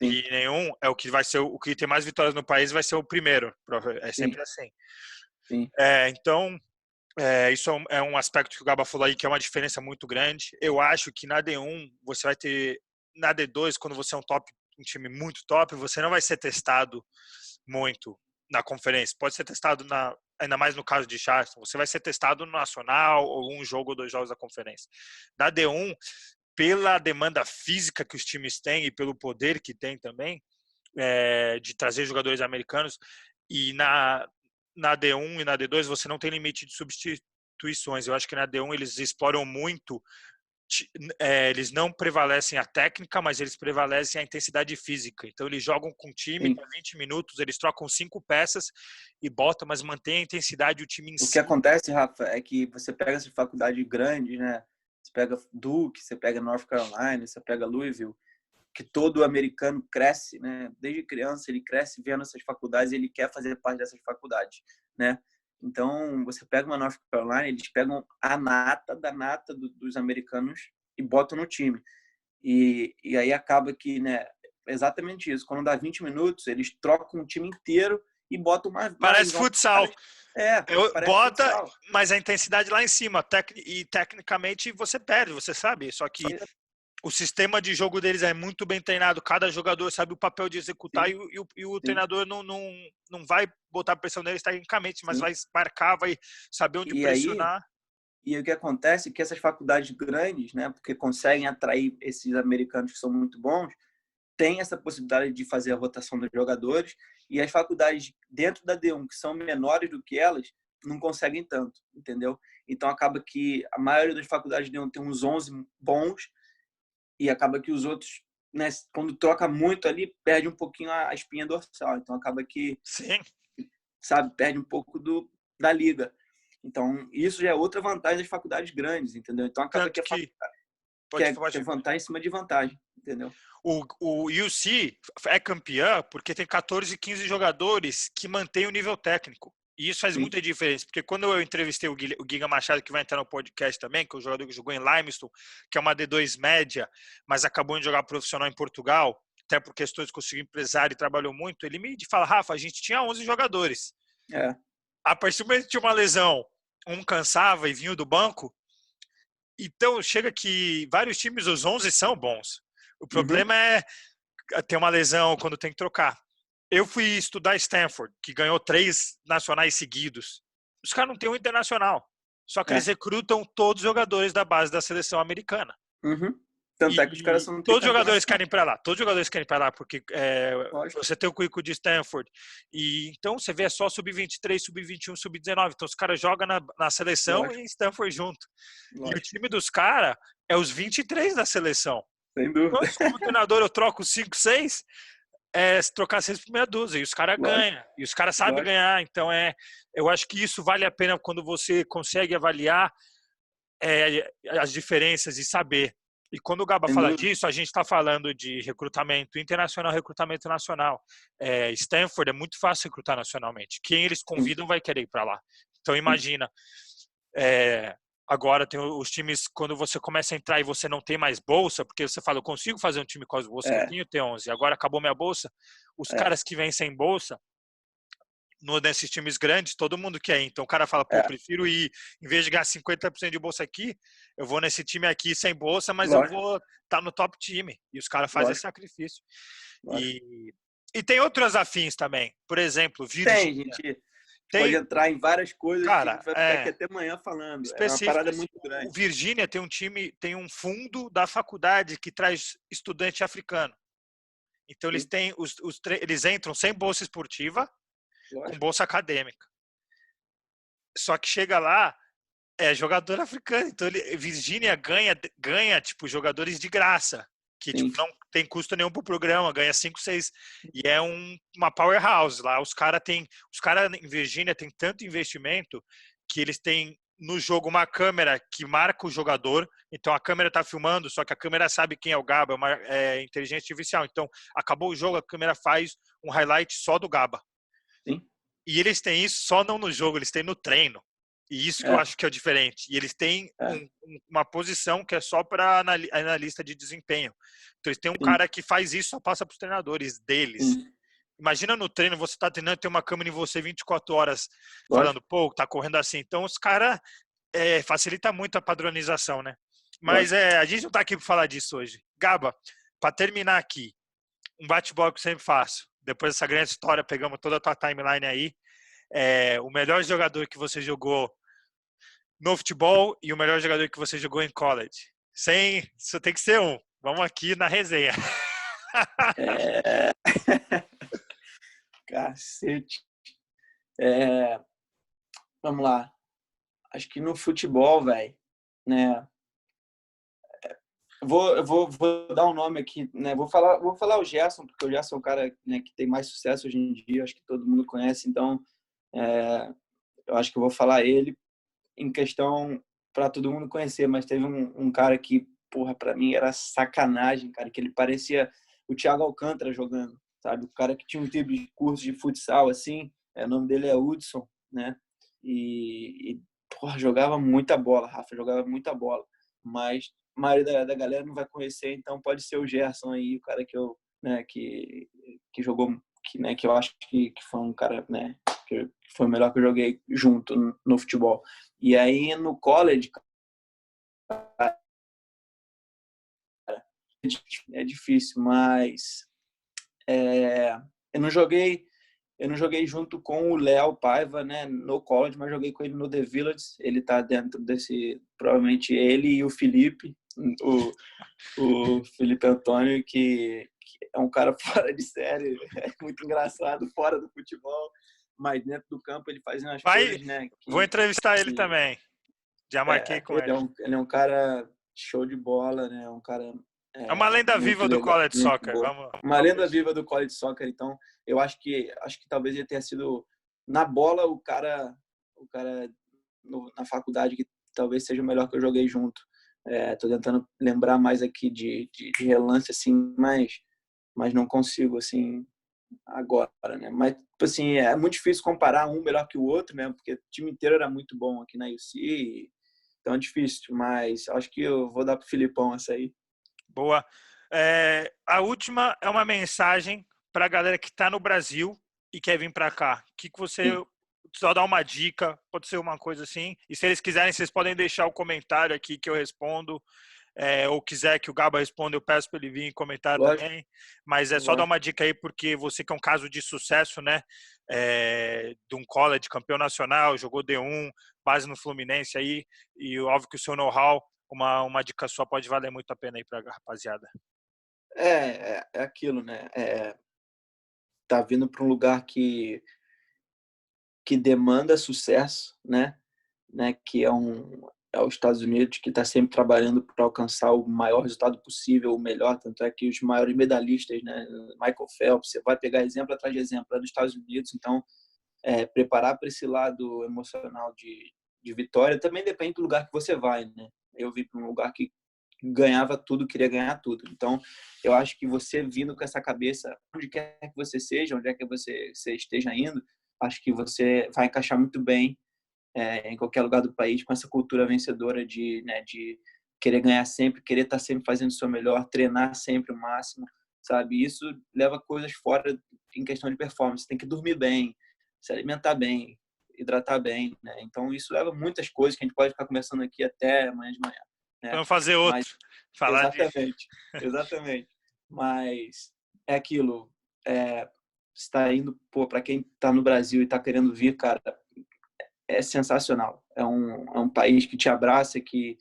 Speaker 2: Sim.
Speaker 1: e nenhum é o que vai ser o que tem mais vitórias no país, vai ser o primeiro. É sempre assim.
Speaker 2: Sim.
Speaker 1: Então, isso é um aspecto que o Gaba falou aí, que é uma diferença muito grande. Eu acho que na D1 você vai ter, na D2, quando você é um time muito top, você não vai ser testado muito na conferência. Pode ser testado ainda mais no caso de Charleston, você vai ser testado no nacional ou um jogo ou 2 jogos da conferência. Na D1, pela demanda física que os times têm e pelo poder que tem também, de trazer jogadores americanos, e na D1 e na D2 você não tem limite de substituições. Eu acho que na D1 eles exploram muito, eles não prevalecem a técnica, mas eles prevalecem a intensidade física. Então eles jogam com o time por 20 minutos, eles trocam 5 peças e botam, mas mantém a intensidade do time em si.
Speaker 2: O que acontece, Rafa, é que você pega essas faculdades grandes, né? Você pega Duke, você pega North Carolina, você pega Louisville, que todo americano cresce, né? Desde criança ele cresce vendo essas faculdades e ele quer fazer parte dessas faculdades, né? Então, você pega uma North Carolina, eles pegam a nata da nata dos americanos e botam no time. E aí acaba que, né, exatamente isso. Quando dá 20 minutos, eles trocam o time inteiro e botam mais
Speaker 1: Parece futsal.
Speaker 2: Parece
Speaker 1: Bota,
Speaker 2: futsal.
Speaker 1: mas a intensidade lá em cima. E tecnicamente você perde, você sabe. Só que o sistema de jogo deles é muito bem treinado. Cada jogador sabe o papel de executar e o treinador não vai botar pressão neles tecnicamente, mas vai marcar, vai saber onde pressionar.
Speaker 2: E o que acontece é que essas faculdades grandes, né, porque conseguem atrair esses americanos que são muito bons, tem essa possibilidade de fazer a rotação dos jogadores, e as faculdades dentro da D1, que são menores do que elas, não conseguem tanto, entendeu? Então acaba que a maioria das faculdades de D1 tem uns 11 bons, e acaba que os outros, né, quando troca muito ali, perde um pouquinho a espinha dorsal. Então acaba que,
Speaker 1: sim,
Speaker 2: sabe, perde um pouco da liga. Então isso já é outra vantagem das faculdades grandes, entendeu? Então acaba
Speaker 1: tanto
Speaker 2: que
Speaker 1: pode
Speaker 2: é vantagem em cima de vantagem, entendeu?
Speaker 1: O UC é campeã porque tem 14, 15 jogadores que mantêm o nível técnico. E isso faz muita diferença, porque quando eu entrevistei o Giga Machado, que vai entrar no podcast também, que é o jogador que jogou em Limestone, que é uma D2 média, mas acabou de jogar profissional em Portugal, até por questões que conseguiu empresário e trabalhou muito, ele me fala, Rafa, a gente tinha 11 jogadores. A partir do momento que tinha uma lesão, um cansava e vinha do banco, então chega que vários times, os 11 são bons. O problema é ter uma lesão quando tem que trocar. Eu fui estudar Stanford, que ganhou 3 nacionais seguidos. Os caras não têm um internacional. Só que eles recrutam todos os jogadores da base da seleção americana.
Speaker 2: Tanto é que os caras são
Speaker 1: todos os jogadores querem para lá. Todos os jogadores querem para lá, porque você tem o currículo de Stanford. E então você vê só sub-23, sub-21, sub-19. Então os caras jogam na seleção e em Stanford junto. E o time dos caras é os 23 da seleção.
Speaker 2: Sem dúvida.
Speaker 1: Então, como treinador, eu troco 5, 6, se trocar 6 por meia dúzia, e os caras ganham, e os caras sabem ganhar. Então, eu acho que isso vale a pena quando você consegue avaliar as diferenças e saber. E quando o Gaba fala disso, a gente está falando de recrutamento internacional, recrutamento nacional. Stanford é muito fácil recrutar nacionalmente. Quem eles convidam vai querer ir para lá. Então, imagina, agora tem os times, quando você começa a entrar e você não tem mais bolsa, porque você fala, eu consigo fazer um time com as bolsas que eu tenho, T11, agora acabou minha bolsa, os caras que vêm sem bolsa, nesses times grandes, todo mundo quer ir. Então o cara fala, pô, eu prefiro ir, em vez de ganhar 50% de bolsa aqui, eu vou nesse time aqui sem bolsa, mas eu vou estar no top time. E os caras fazem esse sacrifício. E tem outras afins também. Por exemplo,
Speaker 2: Tem,
Speaker 1: Virgínia.
Speaker 2: gente. Pode entrar em várias coisas que a
Speaker 1: Cara,
Speaker 2: gente vai ficar aqui até amanhã falando. É uma
Speaker 1: específico.
Speaker 2: parada muito grande.
Speaker 1: O Virgínia tem um time, tem um fundo da faculdade que traz estudante africano. Então eles têm eles entram sem bolsa esportiva, com bolsa acadêmica. Só que chega lá, é jogador africano. Então Virgínia ganha tipo jogadores de graça, que tipo, não tem custo nenhum pro programa, ganha 5, 6 e é uma powerhouse lá. Os caras em Virgínia tem tanto investimento que eles têm no jogo uma câmera que marca o jogador. Então a câmera tá filmando, só que a câmera sabe quem é o Gaba, é uma inteligência artificial. Então acabou o jogo, a câmera faz um highlight só do Gaba.
Speaker 2: Sim.
Speaker 1: E eles têm isso só não no jogo, eles têm no treino. E isso que eu acho que é o diferente. E eles têm uma posição que é só para analista de desempenho. Então eles têm um cara que faz isso, só passa para os treinadores deles. Imagina no treino, você tá treinando, tem uma câmera em você 24 horas falando, pô, tá correndo assim. Então os caras facilita muito a padronização, né? Mas a gente não tá aqui para falar disso hoje. Gaba, para terminar aqui, um bate-bola que eu sempre faço. Depois dessa grande história, pegamos toda a tua timeline aí. O melhor jogador que você jogou no futebol e o melhor jogador que você jogou em college. Isso tem que ser um. Vamos aqui na resenha.
Speaker 2: Cacete. Vamos lá. Acho que no futebol, velho, né? Eu vou dar um nome aqui, né? Vou falar o Gerson, porque o Gerson é um cara, né, que tem mais sucesso hoje em dia, acho que todo mundo conhece, então eu acho que eu vou falar ele em questão para todo mundo conhecer, mas teve um cara que, porra, para mim era sacanagem, cara, que ele parecia o Thiago Alcântara jogando, sabe? O cara que tinha um tipo de curso de futsal, assim, o nome dele é Hudson, né? E porra, jogava muita bola, Rafa, jogava muita bola, mas a maioria da galera não vai conhecer, então pode ser o Gerson aí, o cara que eu, né, que jogou, que eu acho que foi um cara, né, que foi o melhor que eu joguei junto no futebol. E aí no college, cara, é difícil, mas eu não joguei junto com o Léo Paiva, né, no college, mas joguei com ele no The Village. Ele tá dentro desse, provavelmente ele e o Felipe, o Felipe Antônio, que é um cara fora de série, é muito engraçado, fora do futebol, mas dentro do campo ele faz umas coisas, né?
Speaker 1: Vou entrevistar ele também. Já marquei com ele.
Speaker 2: Ele é um cara show de bola, né? Um cara
Speaker 1: é uma lenda viva do college soccer.
Speaker 2: Uma lenda viva do college soccer. Então, eu acho que talvez ele tenha sido na bola o cara na faculdade que talvez seja o melhor que eu joguei junto. Tô tentando lembrar mais aqui de relance assim, mas não consigo assim agora, né? Mas tipo assim, é muito difícil comparar um melhor que o outro, né? Porque o time inteiro era muito bom aqui na UC, então é difícil, mas acho que eu vou dar pro Filipão essa aí.
Speaker 1: Boa. A última é uma mensagem para a galera que está no Brasil e quer vir para cá. O que você só dá uma dica, pode ser uma coisa assim. E se eles quiserem, vocês podem deixar o comentário aqui que eu respondo. Ou quiser que o Gaba responda, eu peço para ele vir e comentar também. Mas é só dar uma dica aí, porque você que é um caso de sucesso, né? De um college campeão nacional, jogou D1, base no Fluminense aí, e óbvio que o seu know-how, uma dica só pode valer muito a pena aí para a rapaziada.
Speaker 2: É aquilo, né? Tá vindo para um lugar que demanda sucesso, né? Que é os Estados Unidos, que está sempre trabalhando para alcançar o maior resultado possível, o melhor, tanto é que os maiores medalhistas, né? Michael Phelps, você vai pegar exemplo atrás de exemplo, é dos Estados Unidos, então preparar para esse lado emocional de vitória também depende do lugar que você vai, né? Eu vim para um lugar que ganhava tudo, queria ganhar tudo. Então, eu acho que você vindo com essa cabeça, onde quer que você seja, onde é que você esteja indo, acho que você vai encaixar muito bem em qualquer lugar do país com essa cultura vencedora de querer ganhar sempre, querer estar sempre fazendo o seu melhor, treinar sempre o máximo, sabe? Isso leva coisas fora em questão de performance. Tem que dormir bem, se alimentar bem, hidratar bem, né? Então isso leva muitas coisas que a gente pode ficar conversando aqui até amanhã de manhã, né?
Speaker 1: Vamos fazer
Speaker 2: Mas
Speaker 1: outro. Falar de.
Speaker 2: exatamente, exatamente. Mas é aquilo, está indo, pô, para quem está no Brasil e está querendo vir, cara, é sensacional. É um país que te abraça, que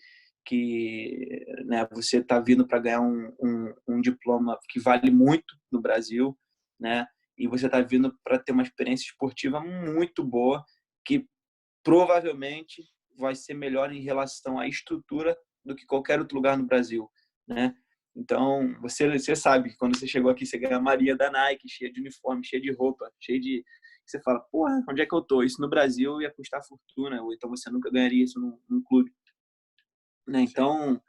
Speaker 2: né, você está vindo para ganhar um diploma que vale muito no Brasil, né? E você está vindo para ter uma experiência esportiva muito boa, que provavelmente vai ser melhor em relação à estrutura do que qualquer outro lugar no Brasil, né? Então, você sabe que quando você chegou aqui, você ganha a Maria da Nike, cheia de uniforme, cheia de roupa, cheia de... Você fala, porra, onde é que eu tô? Isso no Brasil ia custar fortuna, ou então você nunca ganharia isso num clube, né? Então,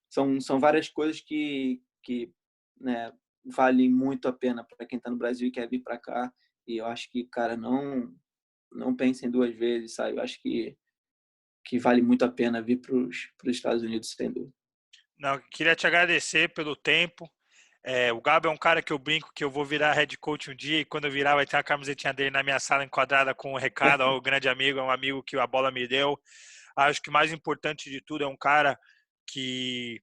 Speaker 2: são várias coisas que né, valem muito a pena para quem está no Brasil e quer vir para cá. E eu acho que, cara, não pensem duas vezes, sabe? Eu acho que vale muito a pena vir para os Estados Unidos, sem dúvida.
Speaker 1: Não, queria te agradecer pelo tempo. O Gabo é um cara que eu brinco que eu vou virar head coach um dia e quando eu virar vai ter a camisetinha dele na minha sala enquadrada com um recado ao grande amigo, é um amigo que a bola me deu. Acho que o mais importante de tudo é um cara que,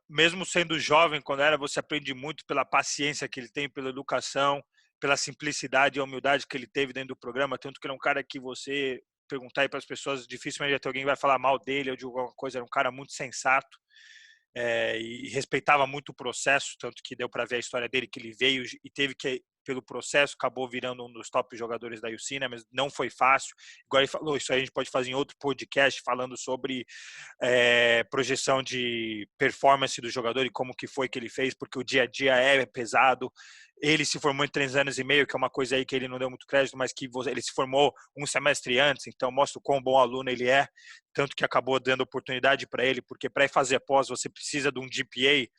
Speaker 1: mesmo sendo jovem, quando era, você aprende muito pela paciência que ele tem, pela educação, pela simplicidade e humildade que ele teve dentro do programa, tanto que ele é um cara que você perguntar aí para as pessoas, dificilmente alguém vai falar mal dele ou de alguma coisa, era um cara muito sensato. E respeitava muito o processo, tanto que deu para ver a história dele, que ele veio e teve que, pelo processo, acabou virando um dos top jogadores da UC, né? Mas não foi fácil. Igual ele falou, isso aí a gente pode fazer em outro podcast, falando sobre projeção de performance do jogador e como que foi que ele fez, porque o dia a dia é pesado. Ele se formou em 3 anos e meio, que é uma coisa aí que ele não deu muito crédito, mas que ele se formou um semestre antes, então mostra o quão bom aluno ele é, tanto que acabou dando oportunidade para ele, porque para fazer pós você precisa de um GPA,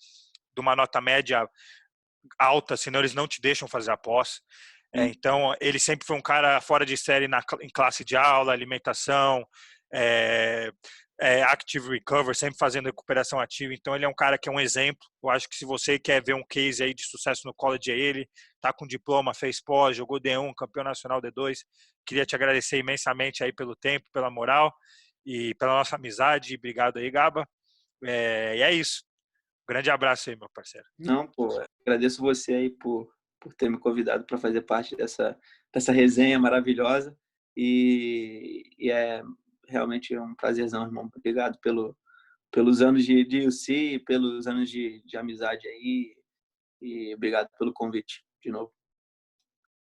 Speaker 1: de uma nota média alta, senão eles não te deixam fazer a pós. Então, ele sempre foi um cara fora de série em classe de aula, alimentação, active recovery, sempre fazendo recuperação ativa. Então, ele é um cara que é um exemplo. Eu acho que se você quer ver um case aí de sucesso no college, é ele. Tá com diploma, fez pós, jogou D1, campeão nacional D2. Queria te agradecer imensamente aí pelo tempo, pela moral e pela nossa amizade. Obrigado aí, Gaba. E é isso. Grande abraço aí, meu parceiro.
Speaker 2: Não, pô, agradeço você aí por ter me convidado para fazer parte dessa resenha maravilhosa e é realmente um prazerzão, irmão. Obrigado pelos anos de UC, pelos anos de amizade aí e obrigado pelo convite de novo.